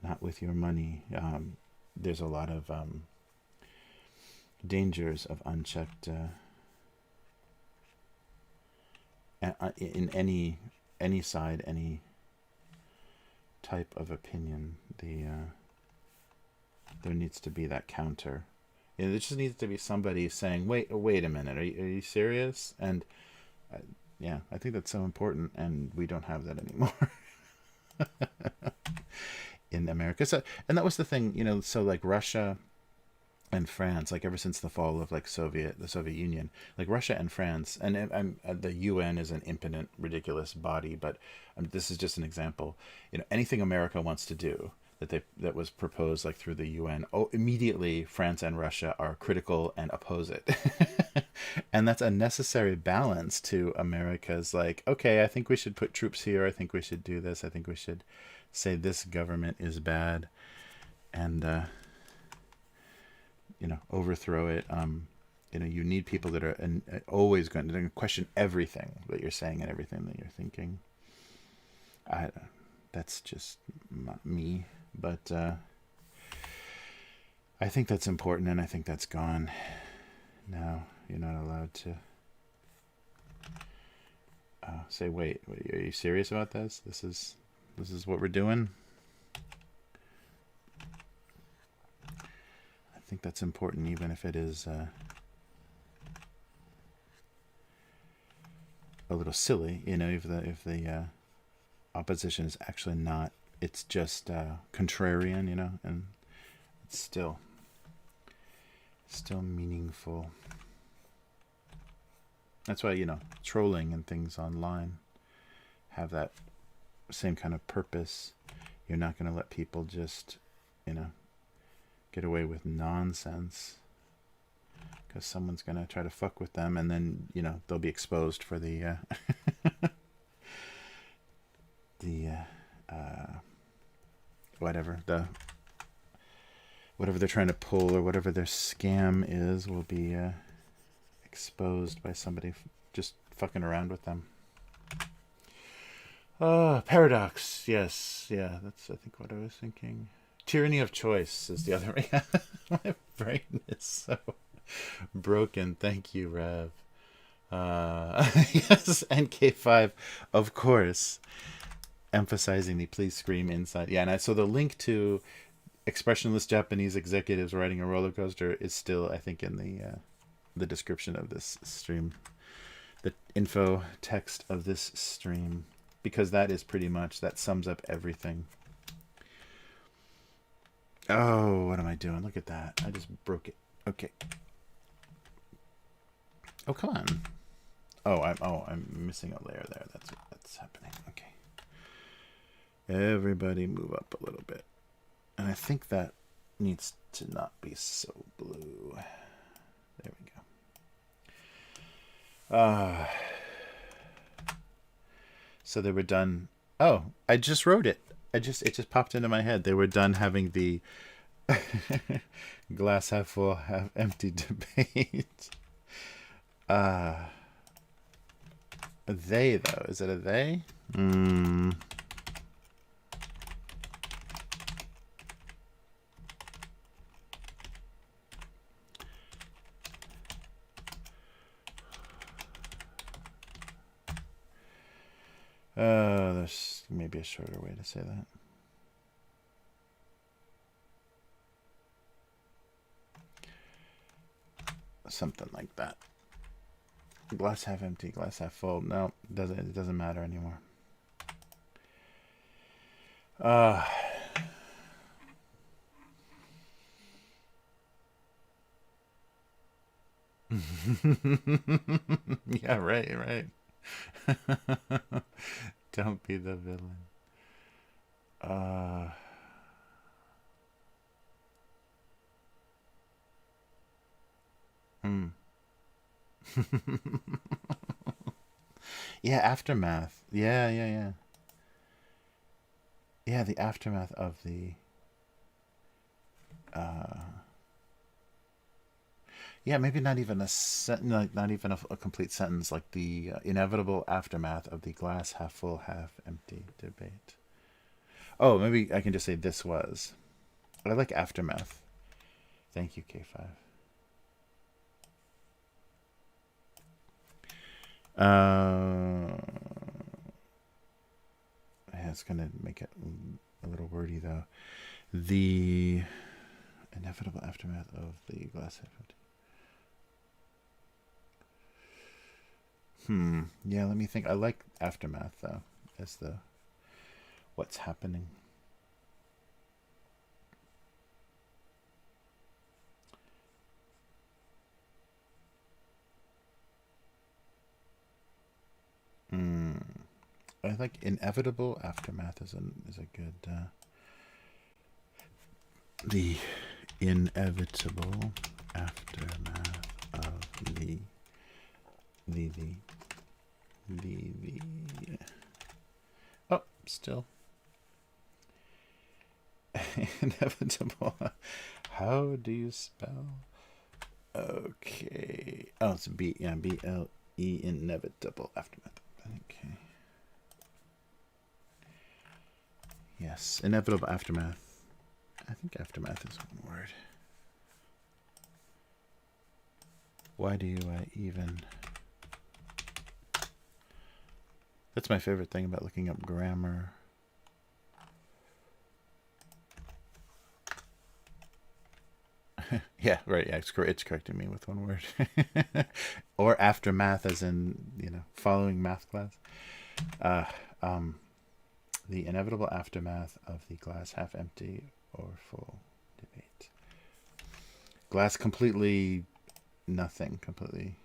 not with your money. There's a lot of dangers of unchecked in any side, any type of opinion. There needs to be that counter. There just needs to be somebody saying, wait a minute, are you serious? And I think that's so important, and we don't have that anymore in America. So, and that was the thing, so like Russia and France, like ever since the fall of like the Soviet Union, like Russia and France, and the UN is an impotent, ridiculous body, but this is just an example. Anything America wants to do that was proposed like through the UN, immediately France and Russia are critical and oppose it. And that's a necessary balance to America's like, okay, I think we should put troops here, I think we should do this, I think we should say this government is bad, and overthrow it. You need people that are always going to question everything that you're saying and everything that you're thinking. That's just me, but I think that's important, and I think that's gone now. You're not allowed to say, wait, are you serious about this? This is what we're doing. I think that's important, even if it is a little silly, if the opposition is actually not, it's just contrarian, and it's still meaningful. That's why, trolling and things online have that same kind of purpose. You're not going to let people just, get away with nonsense, because someone's going to try to fuck with them, and then, they'll be exposed for the whatever they're trying to pull, or whatever their scam is, will be exposed by somebody just fucking around with them. Paradox. Yes. Yeah, that's, I think, what I was thinking. Tyranny of choice is the other. My brain is so broken. Thank you, Rev. Yes, NK5, of course. Emphasizing the please scream inside. Yeah, and so the link to expressionless Japanese executives riding a roller coaster is still, I think, in the description of this stream. The info text of this stream. Because that is pretty much, that sums up everything. Oh, what am I doing? Look at that. I just broke it. Okay. Oh, come on. I'm missing a layer there. That's happening. Okay. Everybody move up a little bit. And I think that needs to not be so blue. There we go. So they were done. Oh, I just wrote it. It just popped into my head. They were done having the glass half full, half empty debate. They, though. Is it a they? There's maybe a shorter way to say that. Something like that. Glass half empty, glass half full. No, it doesn't matter anymore. Yeah, right. Don't be the villain. Yeah, aftermath. Yeah. Yeah, the aftermath of the yeah, maybe not even not even a complete sentence, like the inevitable aftermath of the glass half full, half empty debate. Oh, maybe I can just say this was. But I like aftermath. Thank you, K5. Yeah, it's gonna make it a little wordy though. The inevitable aftermath of the glass half empty. Yeah, let me think. I like aftermath though, as the what's happening. I like inevitable aftermath is a good the inevitable aftermath of the oh, still inevitable. How do you spell? Okay. Oh, it's B. Yeah, BLE, inevitable aftermath. Okay. Yes, inevitable aftermath. I think aftermath is one word. Why do I even... That's my favorite thing about looking up grammar. Yeah, right. Yeah, it's correcting me with one word. Or aftermath, as in, following math class. The inevitable aftermath of the glass half empty or full debate. Glass completely nothing, completely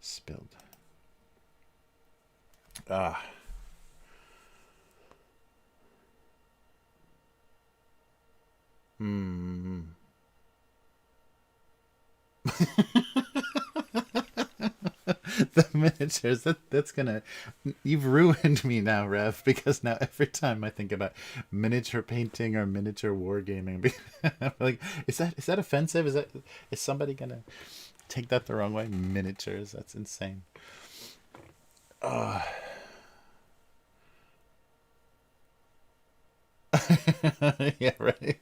spilled. The miniatures, that's gonna... You've ruined me now, Rev, because now every time I think about miniature painting or miniature wargaming, like, is that offensive? Is somebody gonna... Take that the wrong way. Miniatures. That's insane. Uh, yeah, right.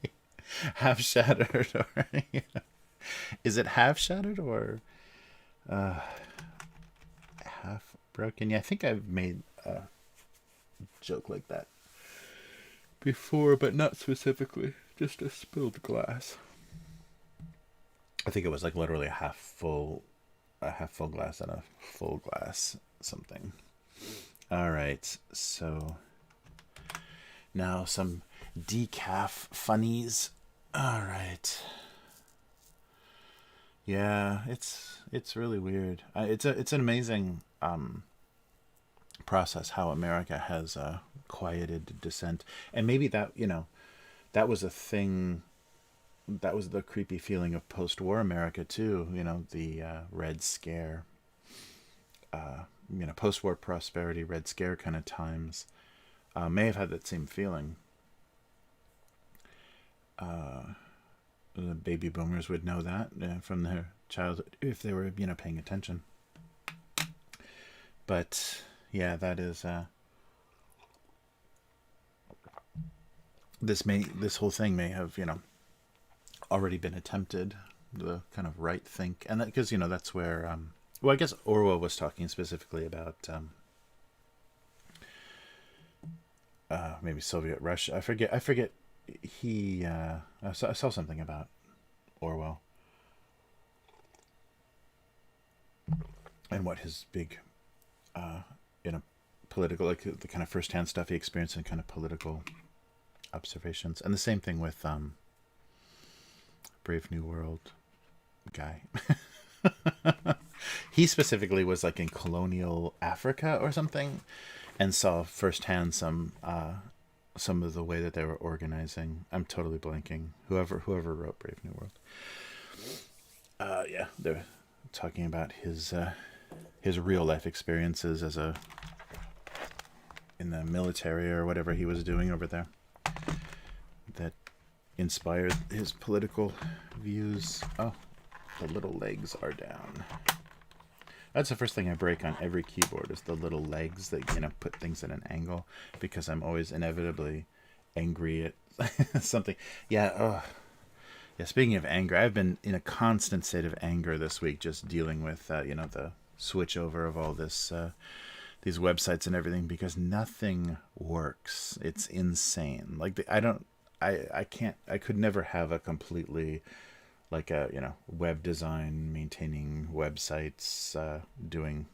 Half shattered, or yeah. Is it half shattered or uh, half broken? Yeah, I think I've made a joke like that before, but not specifically. Just a spilled glass. I think it was like literally a half full glass and a full glass something. All right, so now some decaf funnies. All right. Yeah, it's really weird. It's an amazing process how America has quieted dissent, and maybe that that was a thing. That was the creepy feeling of post-war America too. The Red Scare, post-war prosperity, Red Scare kind of times may have had that same feeling. The baby boomers would know that from their childhood if they were paying attention. But yeah, that is this whole thing may have already been attempted. The kind of right think, and that because that's where well, I guess Orwell was talking specifically about maybe Soviet Russia. I forget. He I saw something about Orwell and what his big you know political, like the kind of first-hand stuff he experienced in kind of political observations, and the same thing with Brave New World guy. He specifically was like in colonial Africa or something, and saw firsthand some of the way that they were organizing. I'm totally blanking. Whoever wrote Brave New World. Yeah, they're talking about his real life experiences as a in the military or whatever he was doing over there that inspired his political views. Oh, the little legs are down. That's the first thing I break on every keyboard is the little legs that put things at an angle, because I'm always inevitably angry at something. Yeah. Oh. Yeah. Speaking of anger, I've been in a constant state of anger this week, just dealing with the switch over of all this these websites and everything, because nothing works. It's insane. Like I can't. I could never have a completely like a web design, maintaining websites, doing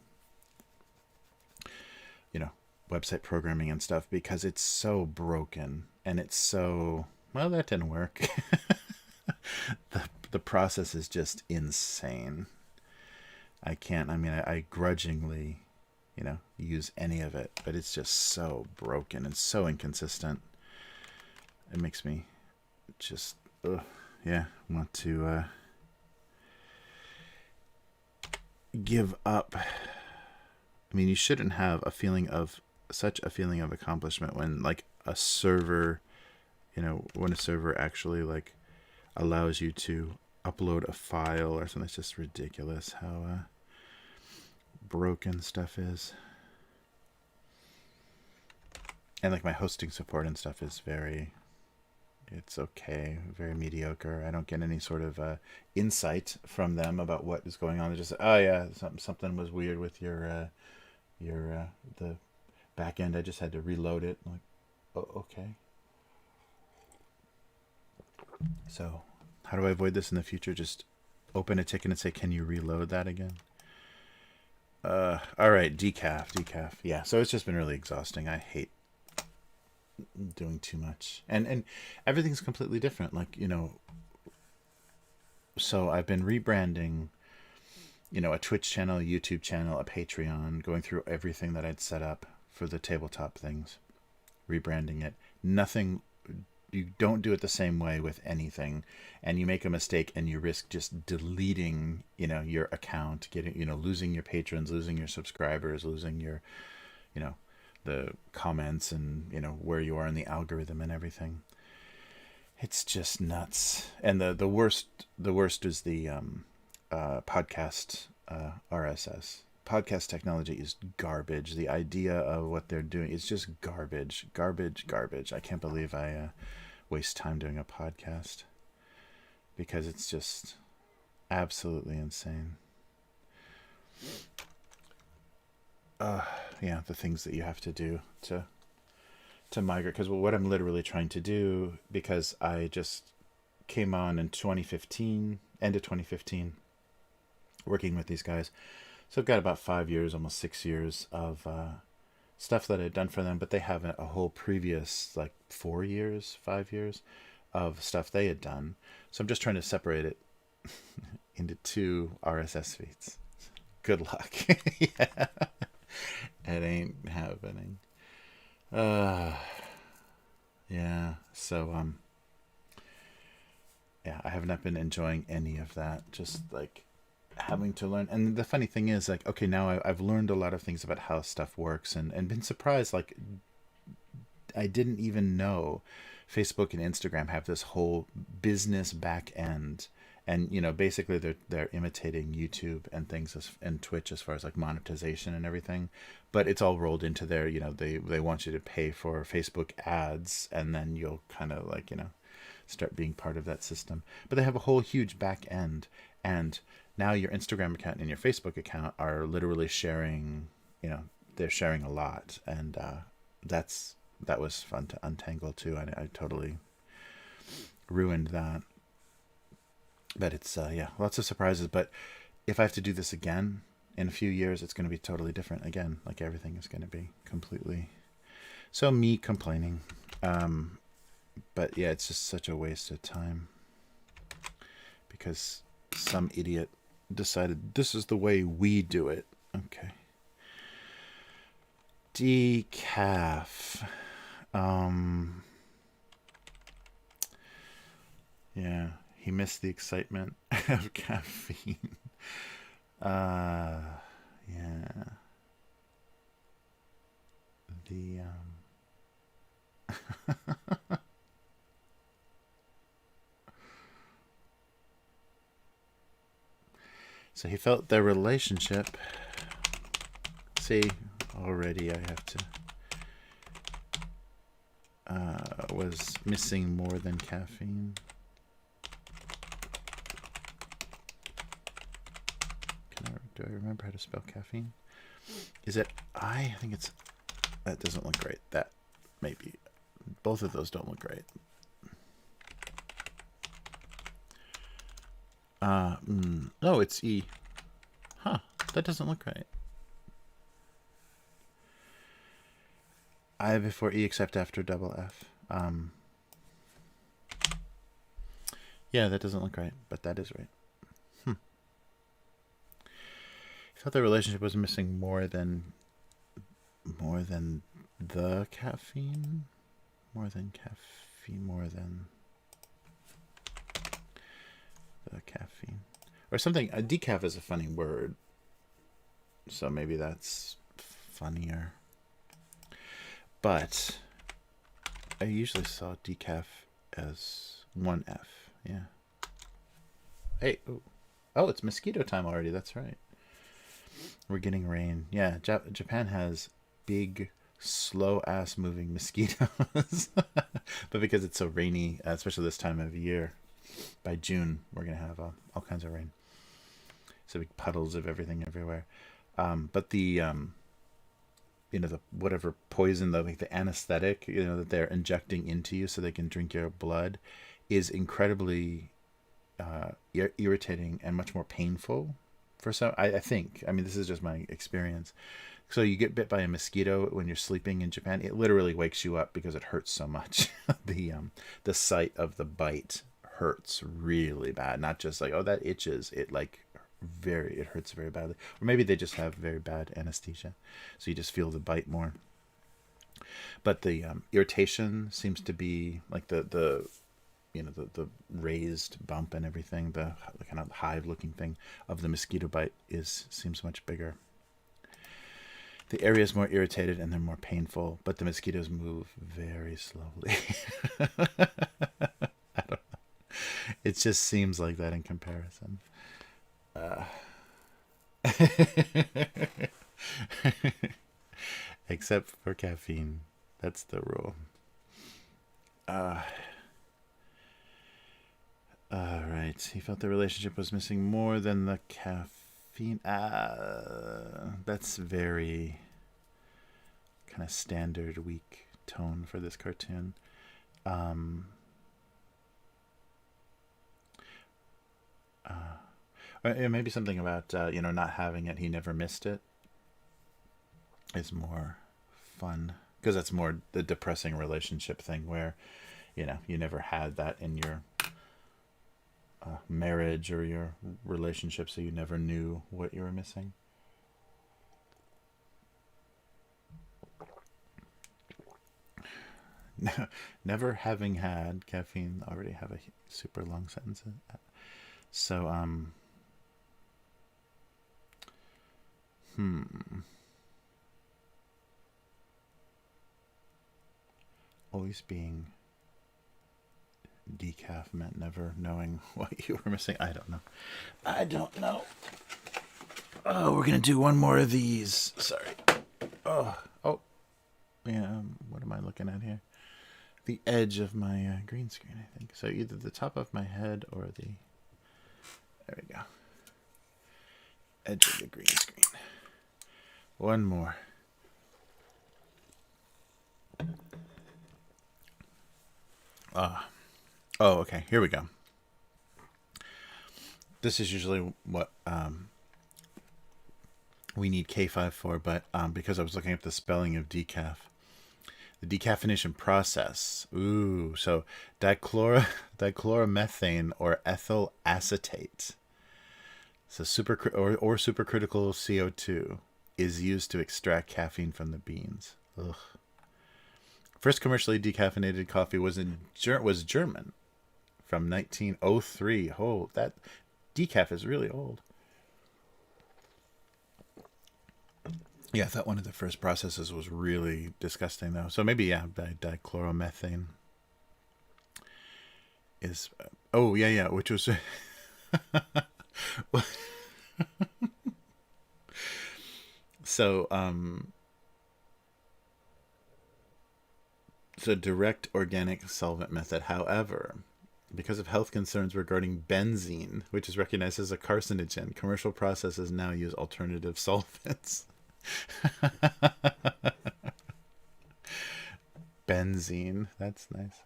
website programming and stuff, because it's so broken and it's so well. That didn't work. The process is just insane. I can't. I mean, I grudgingly use any of it, but it's just so broken and so inconsistent. It makes me just yeah, want to give up. I mean, you shouldn't have such a feeling of accomplishment when like a server, when a server actually like allows you to upload a file or something. It's just ridiculous how broken stuff is. And like my hosting support and stuff is it's okay, very mediocre. I don't get any sort of insight from them about what is going on. They're just, oh yeah, something was weird with your the back end. I just had to reload it. I'm like, oh, okay. So, how do I avoid this in the future? Just open a ticket and say, can you reload that again? All right, decaf. Yeah, so it's just been really exhausting. I hate doing too much, and everything's completely different. Like so I've been rebranding, a Twitch channel, a YouTube channel, a Patreon, going through everything that I'd set up for the tabletop things, rebranding it. Nothing. You don't do it the same way with anything, and you make a mistake and you risk just deleting your account, getting losing your patrons, losing your subscribers, losing your the comments, and where you are in the algorithm and everything. It's just nuts. And the worst is the podcast RSS. Podcast technology is garbage. The idea of what they're doing is just garbage, garbage, garbage. I can't believe I waste time doing a podcast because it's just absolutely insane. Yeah, the things that you have to do to migrate. Because what I'm literally trying to do, because I just came on in 2015, end of 2015, working with these guys. So I've got about 5 years, almost 6 years of stuff that I'd done for them, but they have a whole previous, like 4 years, 5 years of stuff they had done. So I'm just trying to separate it into 2 RSS feeds. Good luck. Yeah. It ain't happening. Yeah. So yeah, I have not been enjoying any of that. Just like having to learn. And the funny thing is, like, okay, now I've learned a lot of things about how stuff works, and been surprised. Like, I didn't even know Facebook and Instagram have this whole business back end. And basically they're imitating YouTube and things and Twitch as far as like monetization and everything, but it's all rolled into their, they want you to pay for Facebook ads, and then you'll kind of like start being part of that system. But they have a whole huge back end, and now your Instagram account and your Facebook account are literally sharing. They're sharing a lot, and that was fun to untangle too. I totally ruined that. But it's, yeah, lots of surprises. But if I have to do this again in a few years, it's going to be totally different again. Like everything is going to be completely. So me complaining. But yeah, it's just such a waste of time. Because some idiot decided this is the way we do it. Okay. Decaf. Yeah. He missed the excitement of caffeine. Yeah. The So he felt their relationship. See, already I have to was missing more than caffeine. Do I remember how to spell caffeine? Is it I? I think it's... That doesn't look great. That maybe. Both of those don't look great. No, it's E. Huh. That doesn't look right. I before E except after double F. Yeah, that doesn't look right, but that is right. I thought the relationship was missing more than the caffeine, more than the caffeine, or something. A decaf is a funny word, so maybe that's funnier. But I usually saw decaf as 1F. Yeah. Hey, oh, it's mosquito time already. That's right. We're getting rain. Yeah, Japan has big, slow-ass moving mosquitoes. But because it's so rainy, especially this time of year, by June, we're going to have all kinds of rain. So big puddles of everything everywhere. But the, the whatever poison, like the anesthetic, that they're injecting into you so they can drink your blood is incredibly irritating and much more painful. For some, I think, this is just my experience. So you get bit by a mosquito when you're sleeping in Japan. It literally wakes you up because it hurts so much. The sight of the bite hurts really bad. Not just like, oh, that itches. It hurts very badly. Or maybe they just have very bad anesthesia, so you just feel the bite more. But the irritation seems to be like the raised bump and everything, the kind of hive-looking thing of the mosquito bite seems much bigger. The area is more irritated and they're more painful, but the mosquitoes move very slowly. I don't know. It just seems like that in comparison. Except for caffeine. That's the rule. Uh, all right. He felt the relationship was missing more than the caffeine. That's very kind of standard weak tone for this cartoon. Maybe something about not having it. He never missed it is more fun because that's more the depressing relationship thing where you never had that in your marriage or your relationship, so you never knew what you were missing. Never having had caffeine, already have a super long sentence. So always being decaf meant never knowing what you were missing. I don't know. Oh, we're gonna do one more of these. Sorry. Oh, yeah. What am I looking at here? The edge of my green screen, I think. So either the top of my head or the. There we go. Edge of the green screen. One more. Oh, okay. Here we go. This is usually what we need K5 for, but because I was looking up the spelling of decaf, the decaffeination process. Ooh, so dichloromethane or ethyl acetate. So supercritical CO2 is used to extract caffeine from the beans. Ugh. First commercially decaffeinated coffee was German from 1903. Oh, that decaf is really old. Yeah, I thought one of the first processes was really disgusting, though. So maybe, yeah, dichloromethane is... oh, yeah, which was... So, so direct organic solvent method. However, because of health concerns regarding benzene, which is recognized as a carcinogen, commercial processes now use alternative solvents. Benzene, that's nice.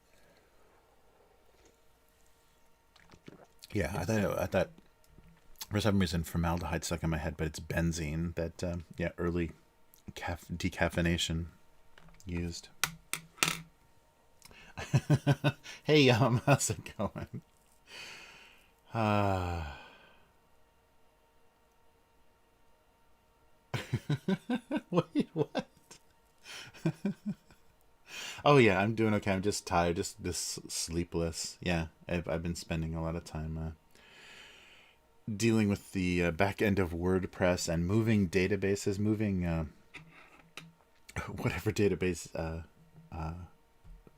Yeah, I thought for some reason formaldehyde stuck in my head, but it's benzene that early decaffeination used. Hey, how's it going? Wait, what? Oh yeah, I'm doing okay. I'm just tired, just sleepless. Yeah, I've been spending a lot of time dealing with the back end of WordPress and moving databases, moving whatever database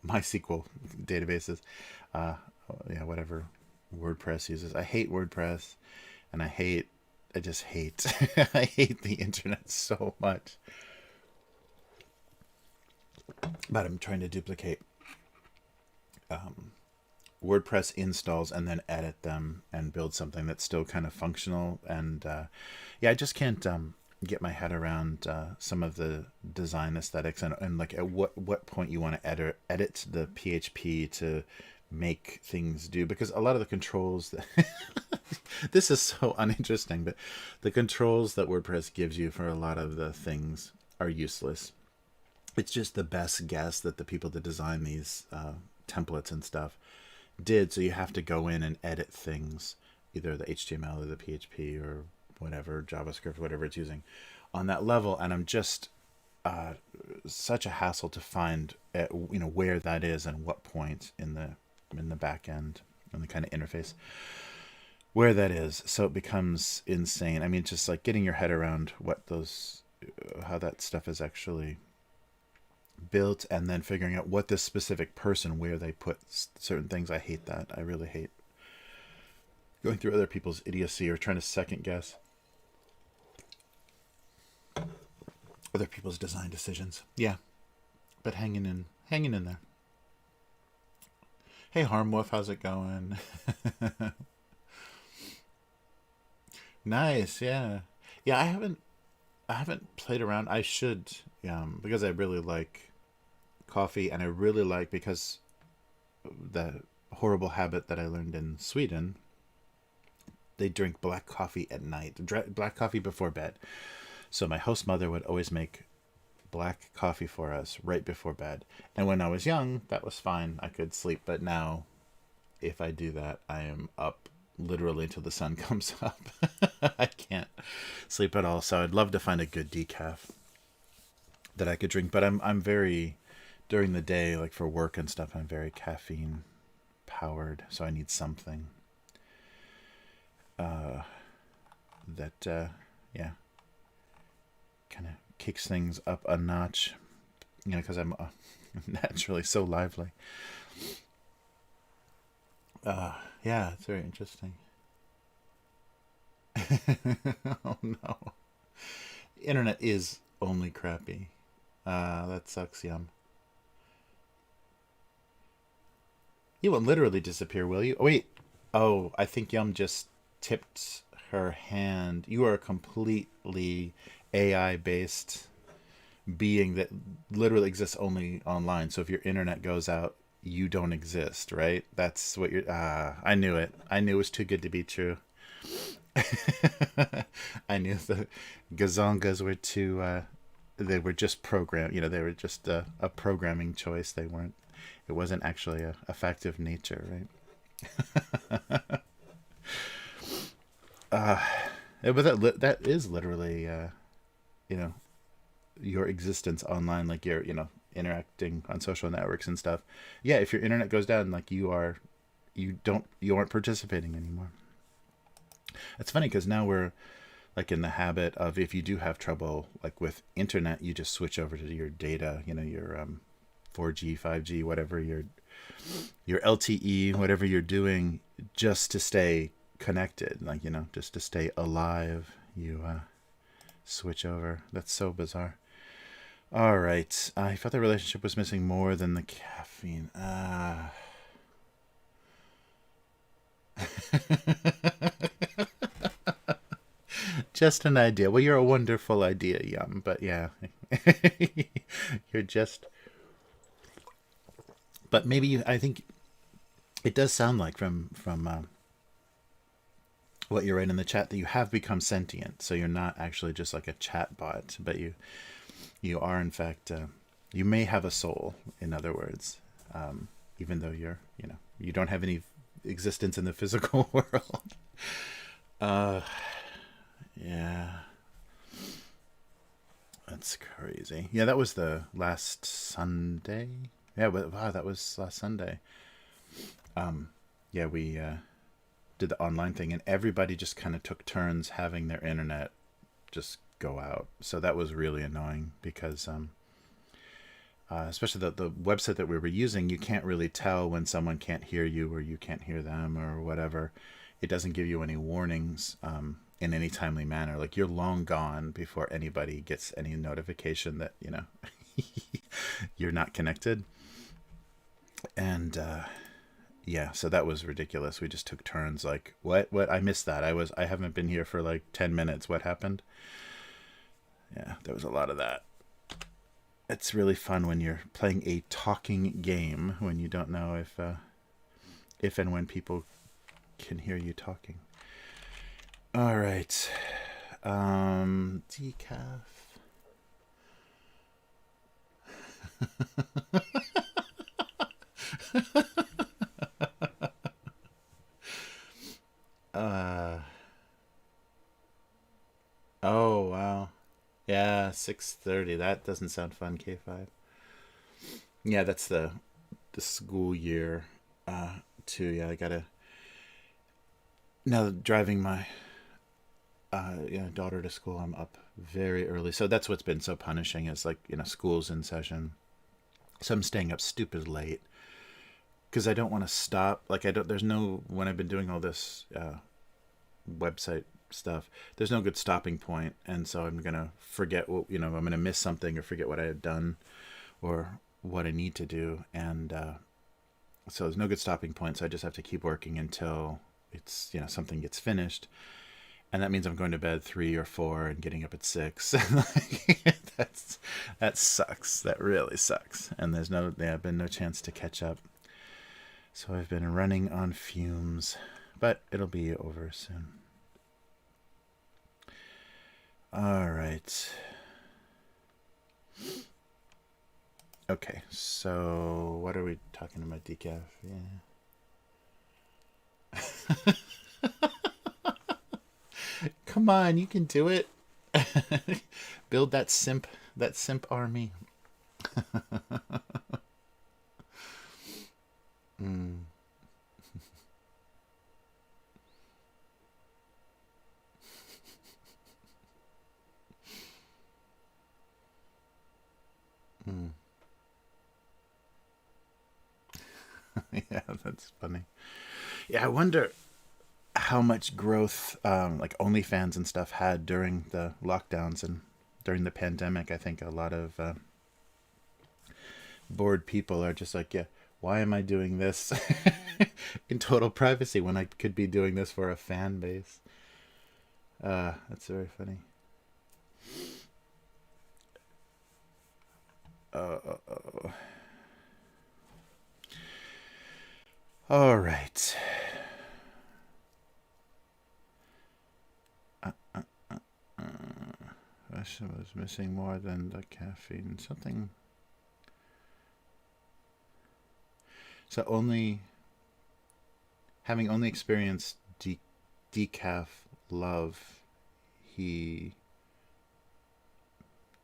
MySQL databases. Whatever WordPress uses. I hate WordPress, and I just hate I hate the internet so much. But I'm trying to duplicate WordPress installs and then edit them and build something that's still kind of functional. And I just can't get my head around some of the design aesthetics and like at what point you want to edit the PHP to make things do, because a lot of the controls that this is so uninteresting, but the controls that WordPress gives you for a lot of the things are useless. It's just the best guess that the people that design these templates and stuff did. So you have to go in and edit things, either the HTML or the PHP or whatever, JavaScript, whatever it's using on that level. And I'm just such a hassle to find where that is and what point in the back end and the kind of interface where that is. So it becomes insane. I mean, just like getting your head around how that stuff is actually built, and then figuring out what this specific person, where they put certain things. I hate that. I really hate going through other people's idiocy or trying to second guess other people's design decisions. Yeah, but hanging in there. Hey, Harmwolf, how's it going? Nice, yeah, yeah. I haven't played around. I should, because I really like coffee, and I really like because the horrible habit that I learned in Sweden. They drink black coffee at night, black coffee before bed. So my host mother would always make black coffee for us right before bed. And when I was young, that was fine. I could sleep. But now, if I do that, I am up literally until the sun comes up. I can't sleep at all. So I'd love to find a good decaf that I could drink. But I'm very, during the day, like for work and stuff, I'm very caffeine powered. So I need something that, yeah, kind of kicks things up a notch, because I'm naturally so lively. Yeah, it's very interesting. Oh no. Internet is only crappy. That sucks, Yum. You won't literally disappear, will you? Oh, wait. Oh, I think Yum just tipped her hand. You are a completely AI based being that literally exists only online. So if your internet goes out, you don't exist, right? That's what you're. I knew it. I knew it was too good to be true. I knew the Gazongas were too. They were just programmed. They were just a programming choice. They weren't. It wasn't actually a fact of nature, right? But that is literally, you know, your existence online, like you're, interacting on social networks and stuff. Yeah, if your internet goes down, like you aren't participating anymore. It's funny because now we're like in the habit of, if you do have trouble like with internet, you just switch over to your data, your 4G, 5G, whatever your LTE, whatever you're doing, just to stay connected, like, just to stay alive. You switch over. That's so bizarre. All right. I felt the relationship was missing more than the caffeine. Just an idea. Well, you're a wonderful idea, Yum. But yeah, you're just. But maybe I think it does sound like from what you write in the chat that you have become sentient. So you're not actually just like a chat bot, but you are in fact you may have a soul. In other words, even though you don't have any existence in the physical world. Uh, yeah, that's crazy. Yeah, that was the last Sunday. Yeah, but wow, that was last Sunday. Yeah, we did the online thing, and everybody just kind of took turns having their internet just go out. So that was really annoying because, especially the website that we were using, you can't really tell when someone can't hear you or you can't hear them or whatever. It doesn't give you any warnings in any timely manner. Like, you're long gone before anybody gets any notification that, you're not connected. And yeah, so that was ridiculous. We just took turns. Like, what? I missed that. I haven't been here for like 10 minutes. What happened? Yeah, there was a lot of that. It's really fun when you're playing a talking game when you don't know if and when people can hear you talking. All right. Decaf. Oh wow. Yeah, 6:30. That doesn't sound fun, K5. Yeah, that's the school year too. Yeah, I gotta now driving my daughter to school. I'm up very early, so that's what's been so punishing. Is like, school's in session, so I'm staying up stupid late because I don't want to stop. Like, I don't. There's no, when I've been doing all this website stuff, there's no good stopping point, and so I'm gonna forget what I'm gonna miss something or forget what I had done or what I need to do, and so there's no good stopping point. So I just have to keep working until it's something gets finished, and that means I'm going to bed 3 or 4 and getting up at 6. That sucks. That really sucks. And there's been no chance to catch up. So I've been running on fumes, but it'll be over soon. All right. Okay, so what are we talking about? Decaf? Yeah. Come on, you can do it. Build that simp army. mm. Mm. Yeah, that's funny. Yeah, I wonder how much growth like OnlyFans and stuff had during the lockdowns and during the pandemic. I think a lot of bored people are just like, yeah, why am I doing this in total privacy when I could be doing this for a fan base? That's very funny. All right. Russia was missing more than the caffeine. Something. So having only experienced decaf love, he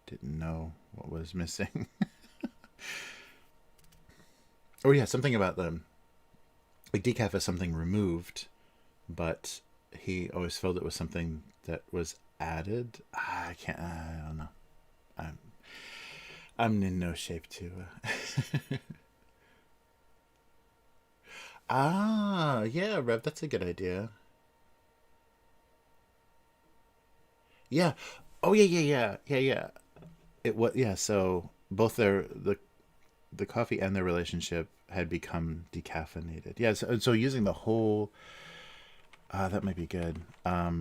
didn't know what was missing. Oh yeah, something about them. Like decaf is something removed, but he always felt it was something that was added. I don't know. I'm in no shape to. Yeah, Rev, that's a good idea. Yeah. Oh yeah. It was yeah. So both the coffee and their relationship had become decaffeinated. Yeah. So using the whole. That might be good. I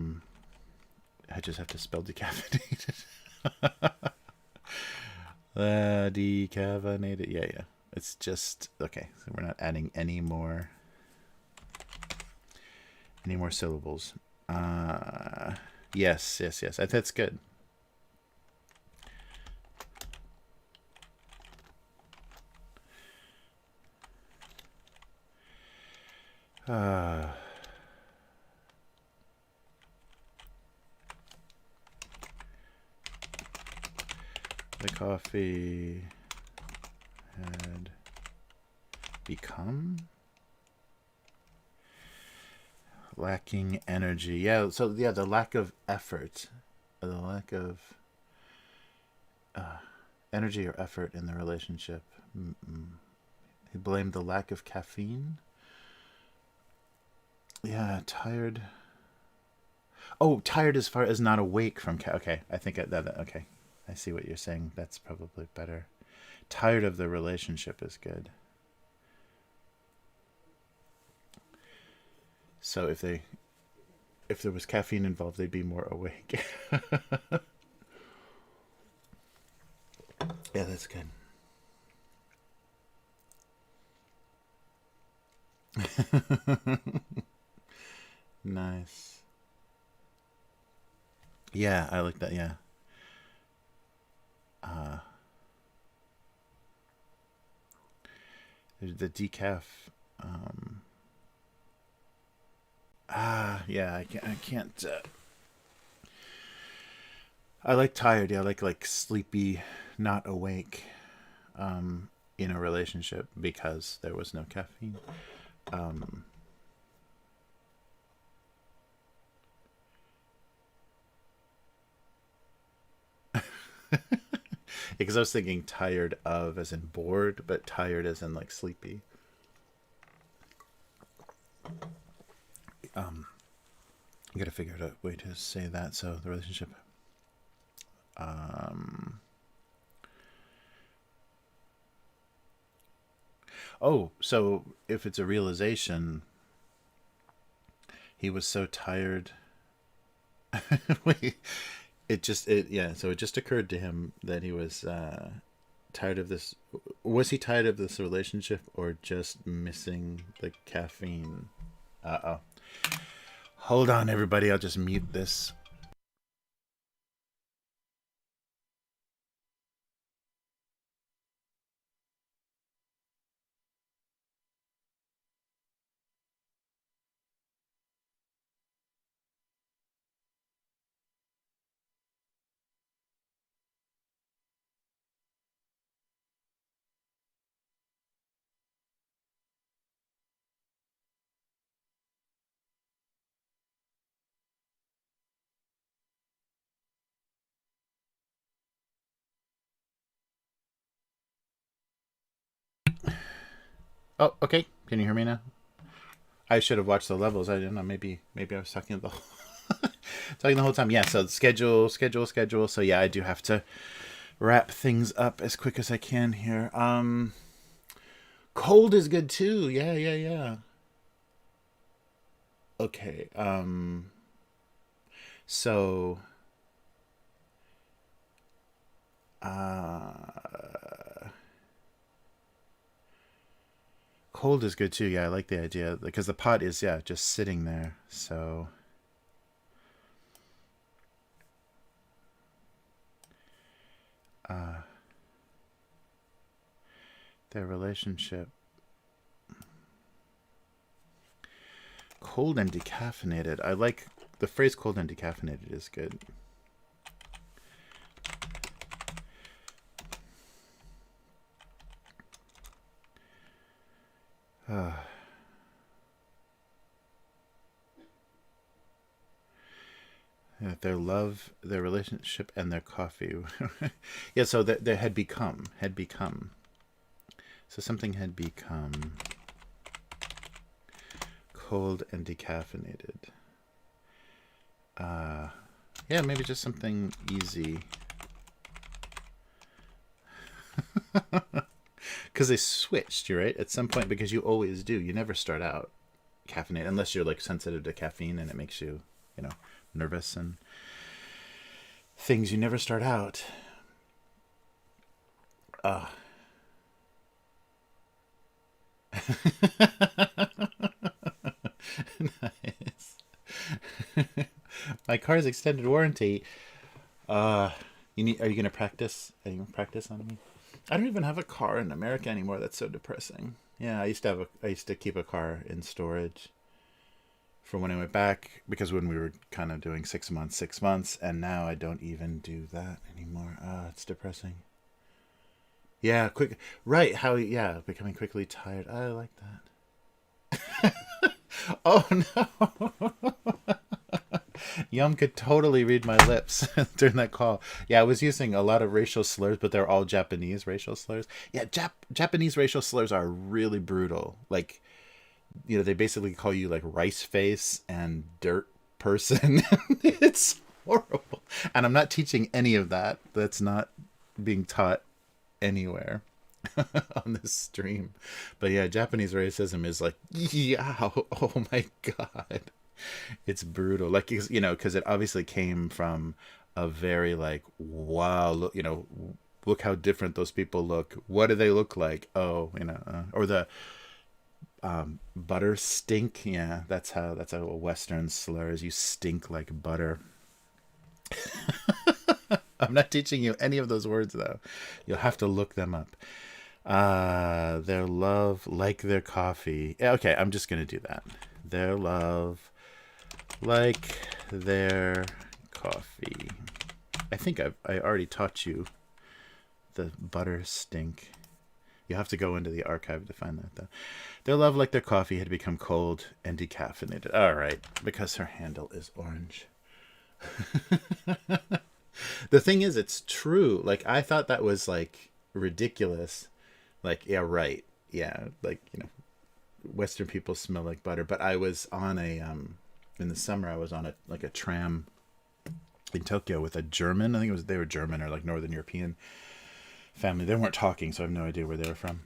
just have to spell decaffeinated. Decaffeinated. Yeah. It's just okay. So we're not adding any more syllables. Yes. That's good. The coffee had become lacking energy. Yeah, so yeah, the lack of effort, the lack of energy or effort in the relationship. He blamed the lack of caffeine. Yeah, tired. Oh, tired as far as not awake from okay, I think okay. I see what you're saying. That's probably better. Tired of the relationship is good. So if there was caffeine involved, they'd be more awake. Yeah, that's good. Nice. Yeah, I like that. Yeah. Uh, the decaf. Um, yeah, I can't. I like tired. Yeah, I like sleepy, not awake. In a relationship because there was no caffeine. Um, because I was thinking tired of as in bored, but tired as in like sleepy. I gotta figure out a way to say that. So the relationship. Um, oh, so if it's a realization, he was so tired. Wait, yeah. So it just occurred to him that he was tired of this. Was he tired of this relationship or just missing the caffeine? Uh oh. Hold on, everybody. I'll just mute this. Oh, okay. Can you hear me now? I should have watched the levels. I didn't know. Maybe I was talking the talking the whole time. Yeah. So schedule. So yeah, I do have to wrap things up as quick as I can here. Cold is good too. Yeah. Okay. So uh cold is good too. Yeah, I like the idea because the pot is, yeah, just sitting there. So uh their relationship, cold and decaffeinated. I like the phrase cold and decaffeinated is good. Uh, yeah, their love, their relationship, and their coffee. Yeah, so there had become. So something had become cold and decaffeinated. Uh, yeah, maybe just something easy. Because they switched, you're right, at some point, because you always do. You never start out caffeinated unless you're like sensitive to caffeine and it makes you, you know, nervous and things. You never start out. Uh, nice. My car's extended warranty. Uh, Are you gonna practice? Are you gonna practice on me? I don't even have a car in America anymore. That's so depressing. Yeah, I used to keep a car in storage for when I went back because when we were kind of doing 6 months, 6 months, and now I don't even do that anymore. It's depressing. Yeah, quick. Right, how, yeah, becoming quickly tired. I like that. Oh no. Yum could totally read my lips during that call. Yeah, I was using a lot of racial slurs, but they're all Japanese racial slurs. Yeah, Japanese racial slurs are really brutal. Like, they basically call you like rice face and dirt person. It's horrible. And I'm not teaching any of that. That's not being taught anywhere on this stream. But yeah, Japanese racism is like, yeah, oh my god. It's brutal. Like, because it obviously came from a very like, wow, look, look how different those people look. What do they look like? Oh, or the butter stink. Yeah, that's how a Western slur is. You stink like butter. I'm not teaching you any of those words though. You'll have to look them up. Their love like their coffee. Yeah, okay, I'm just gonna do that. Their love like their coffee. I think I already taught you the butter stink. You have to go into the archive to find that though. Their love like their coffee had become cold and decaffeinated. All right, because her handle is orange. The thing is, it's true. Like, I thought that was like ridiculous. Like, yeah, right. Yeah, like, Western people smell like butter. But I was on in the summer I was on a tram in Tokyo with a German. I think they were German or like Northern European family. They weren't talking, so I have no idea where they were from.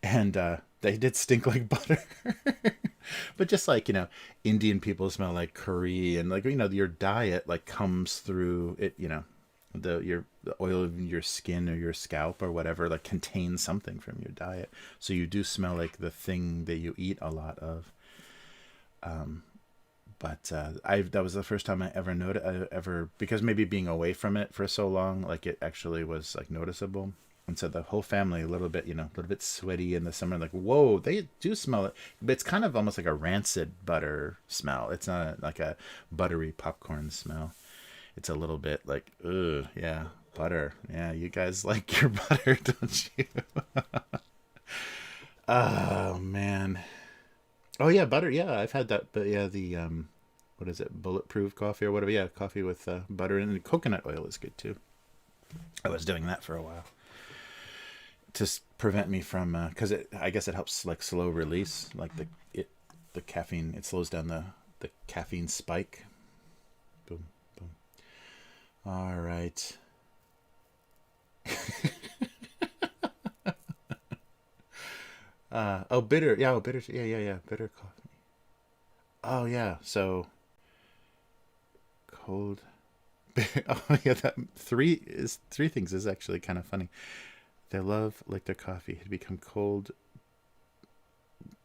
And they did stink like butter. But just like, Indian people smell like curry, and like, your diet like comes through it, the oil of your skin or your scalp or whatever like contains something from your diet. So you do smell like the thing that you eat a lot of. But that was the first time I ever noticed, because maybe being away from it for so long, like it actually was like noticeable. And so the whole family, a little bit sweaty in the summer, like, whoa, they do smell it. But it's kind of almost like a rancid butter smell. It's not like a buttery popcorn smell. It's a little bit like, ugh, yeah, butter. Yeah, you guys like your butter, don't you? Oh, man. Oh, yeah, butter. Yeah, I've had that. But yeah, what is it? Bulletproof coffee or whatever. Yeah, coffee with butter, and coconut oil is good too. I was doing that for a while to prevent me from, because I guess it helps like slow release, like the caffeine. It slows down the caffeine spike. Boom, boom. All right. Oh, bitter. Yeah, bitter. Yeah. Bitter coffee. Oh, yeah. So cold. Oh, yeah. That three things is actually kind of funny. Their love, like their coffee, had become cold,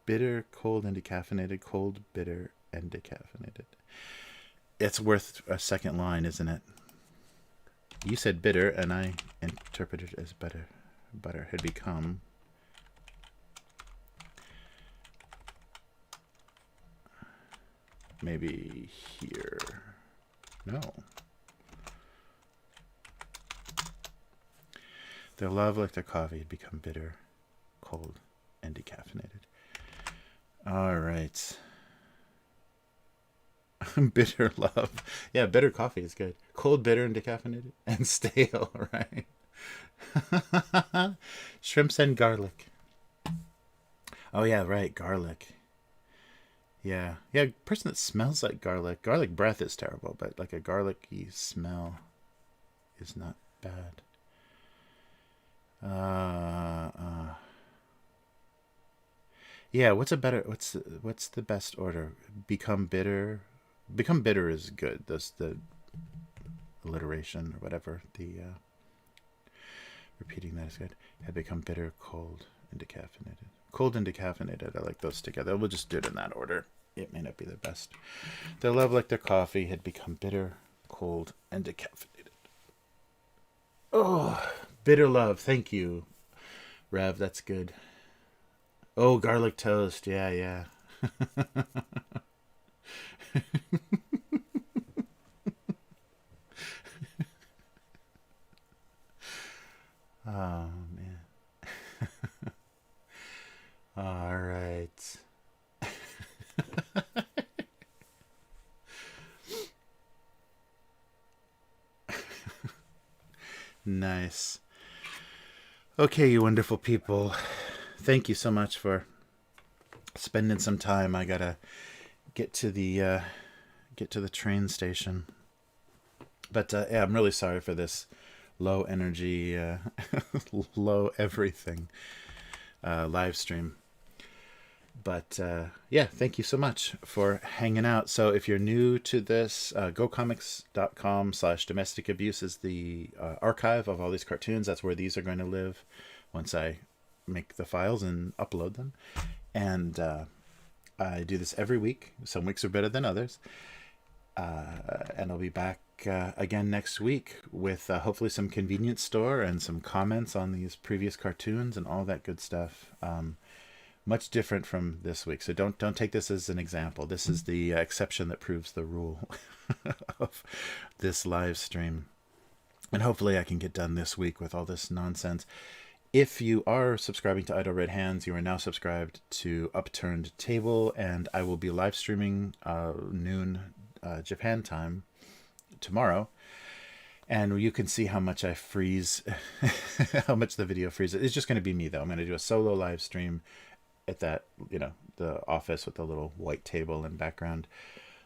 bitter, cold, and decaffeinated. Cold, bitter, and decaffeinated. It's worth a second line, isn't it? You said bitter, and I interpreted it as better. Butter had become maybe here. No. Their love, like their coffee, had become bitter, cold, and decaffeinated. All right. Bitter love. Yeah, bitter coffee is good. Cold, bitter, and decaffeinated. And stale, right? Shrimps and garlic. Oh, yeah, right. Garlic. Yeah. Yeah, person that smells like garlic. Garlic breath is terrible, but like a garlicky smell is not bad. Yeah, what's the best order? Become bitter. Become bitter is good. That's the alliteration or whatever. The repeating that is good. Had become bitter, cold, and decaffeinated. Cold and decaffeinated. I like those together. We'll just do it in that order. It may not be the best. Their love, like their coffee, had become bitter, cold, and decaffeinated. Oh, bitter love. Thank you, Rev. That's good. Oh, garlic toast. Yeah, yeah. Oh, man. All right. Nice. Okay, you wonderful people. Thank you so much for spending some time. I gotta get to the train station. But yeah, I'm really sorry for this low energy, low everything live stream. But yeah, thank you so much for hanging out. So if you're new to this, gocomics.com/domestic abuse is the archive of all these cartoons. That's where these are going to live once I make the files and upload them. And I do this every week. Some weeks are better than others. And I'll be back again next week with hopefully some convenience store and some comments on these previous cartoons and all that good stuff. Much different from this week, so don't take this as an example. This is the exception that proves the rule of this live stream. And hopefully I can get done this week with all this nonsense. If you are subscribing to Idle Red Hands, you are now subscribed to Upturned Table, and I will be live streaming noon Japan time tomorrow. And you can see how much I freeze, how much the video freezes. It's just going to be me, though. I'm going to do a solo live stream at that, the office with the little white table and background.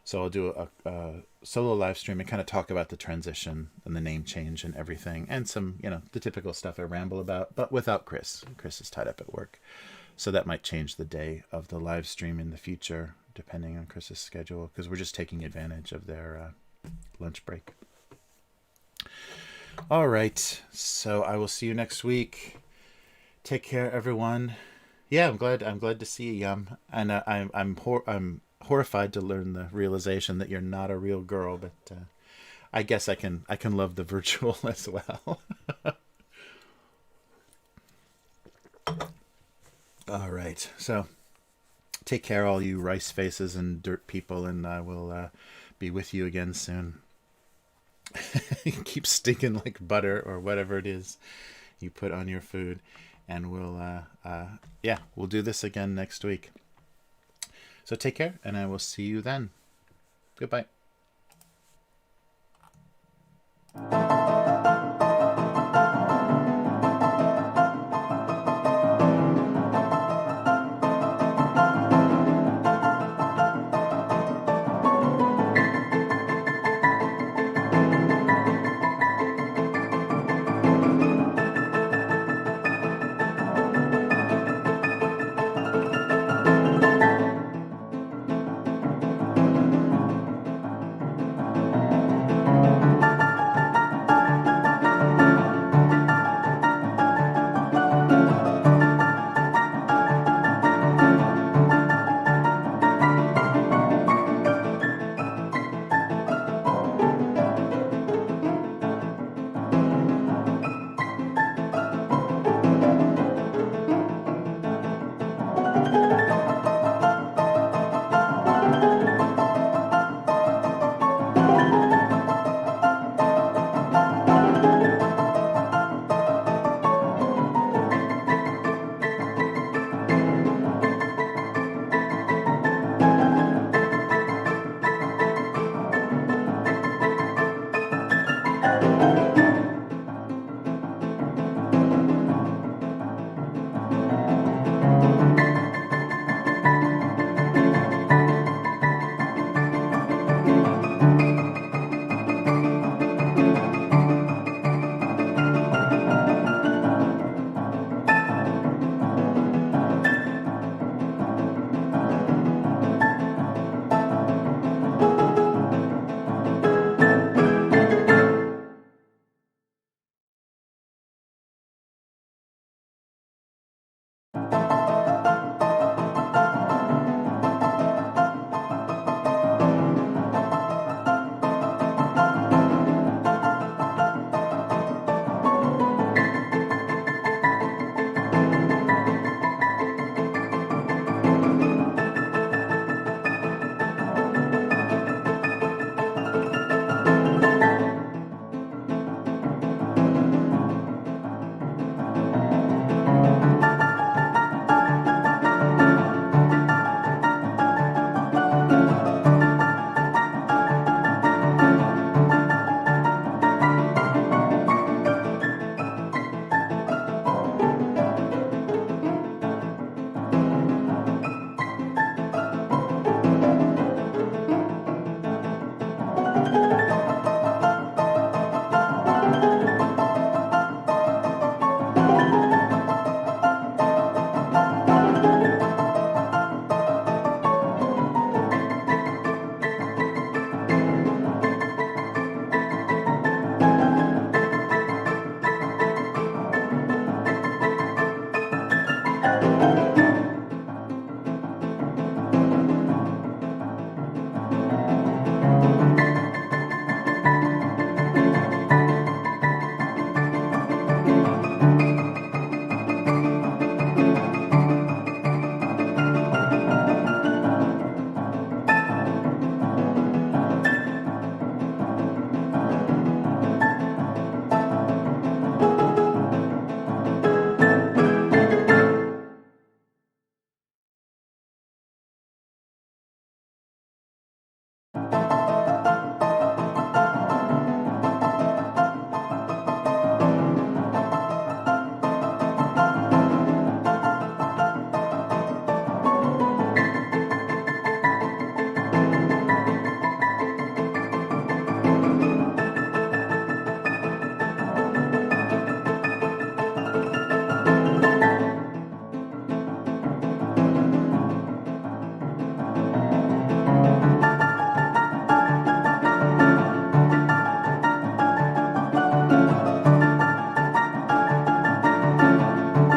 So I'll do a solo live stream and kind of talk about the transition and the name change and everything, and some, the typical stuff I ramble about, but without Chris. Chris is tied up at work. So that might change the day of the live stream in the future, depending on Chris's schedule, because we're just taking advantage of their lunch break. All right. So I will see you next week. Take care, everyone. Yeah, I'm glad to see you, and I'm horrified to learn the realization that you're not a real girl, but I guess I can love the virtual as well. All right, so take care, all you rice faces and dirt people, and I will be with you again soon. Keep stinking like butter or whatever it is you put on your food, and we'll do this again next week. So take care, and I will see you then. Goodbye.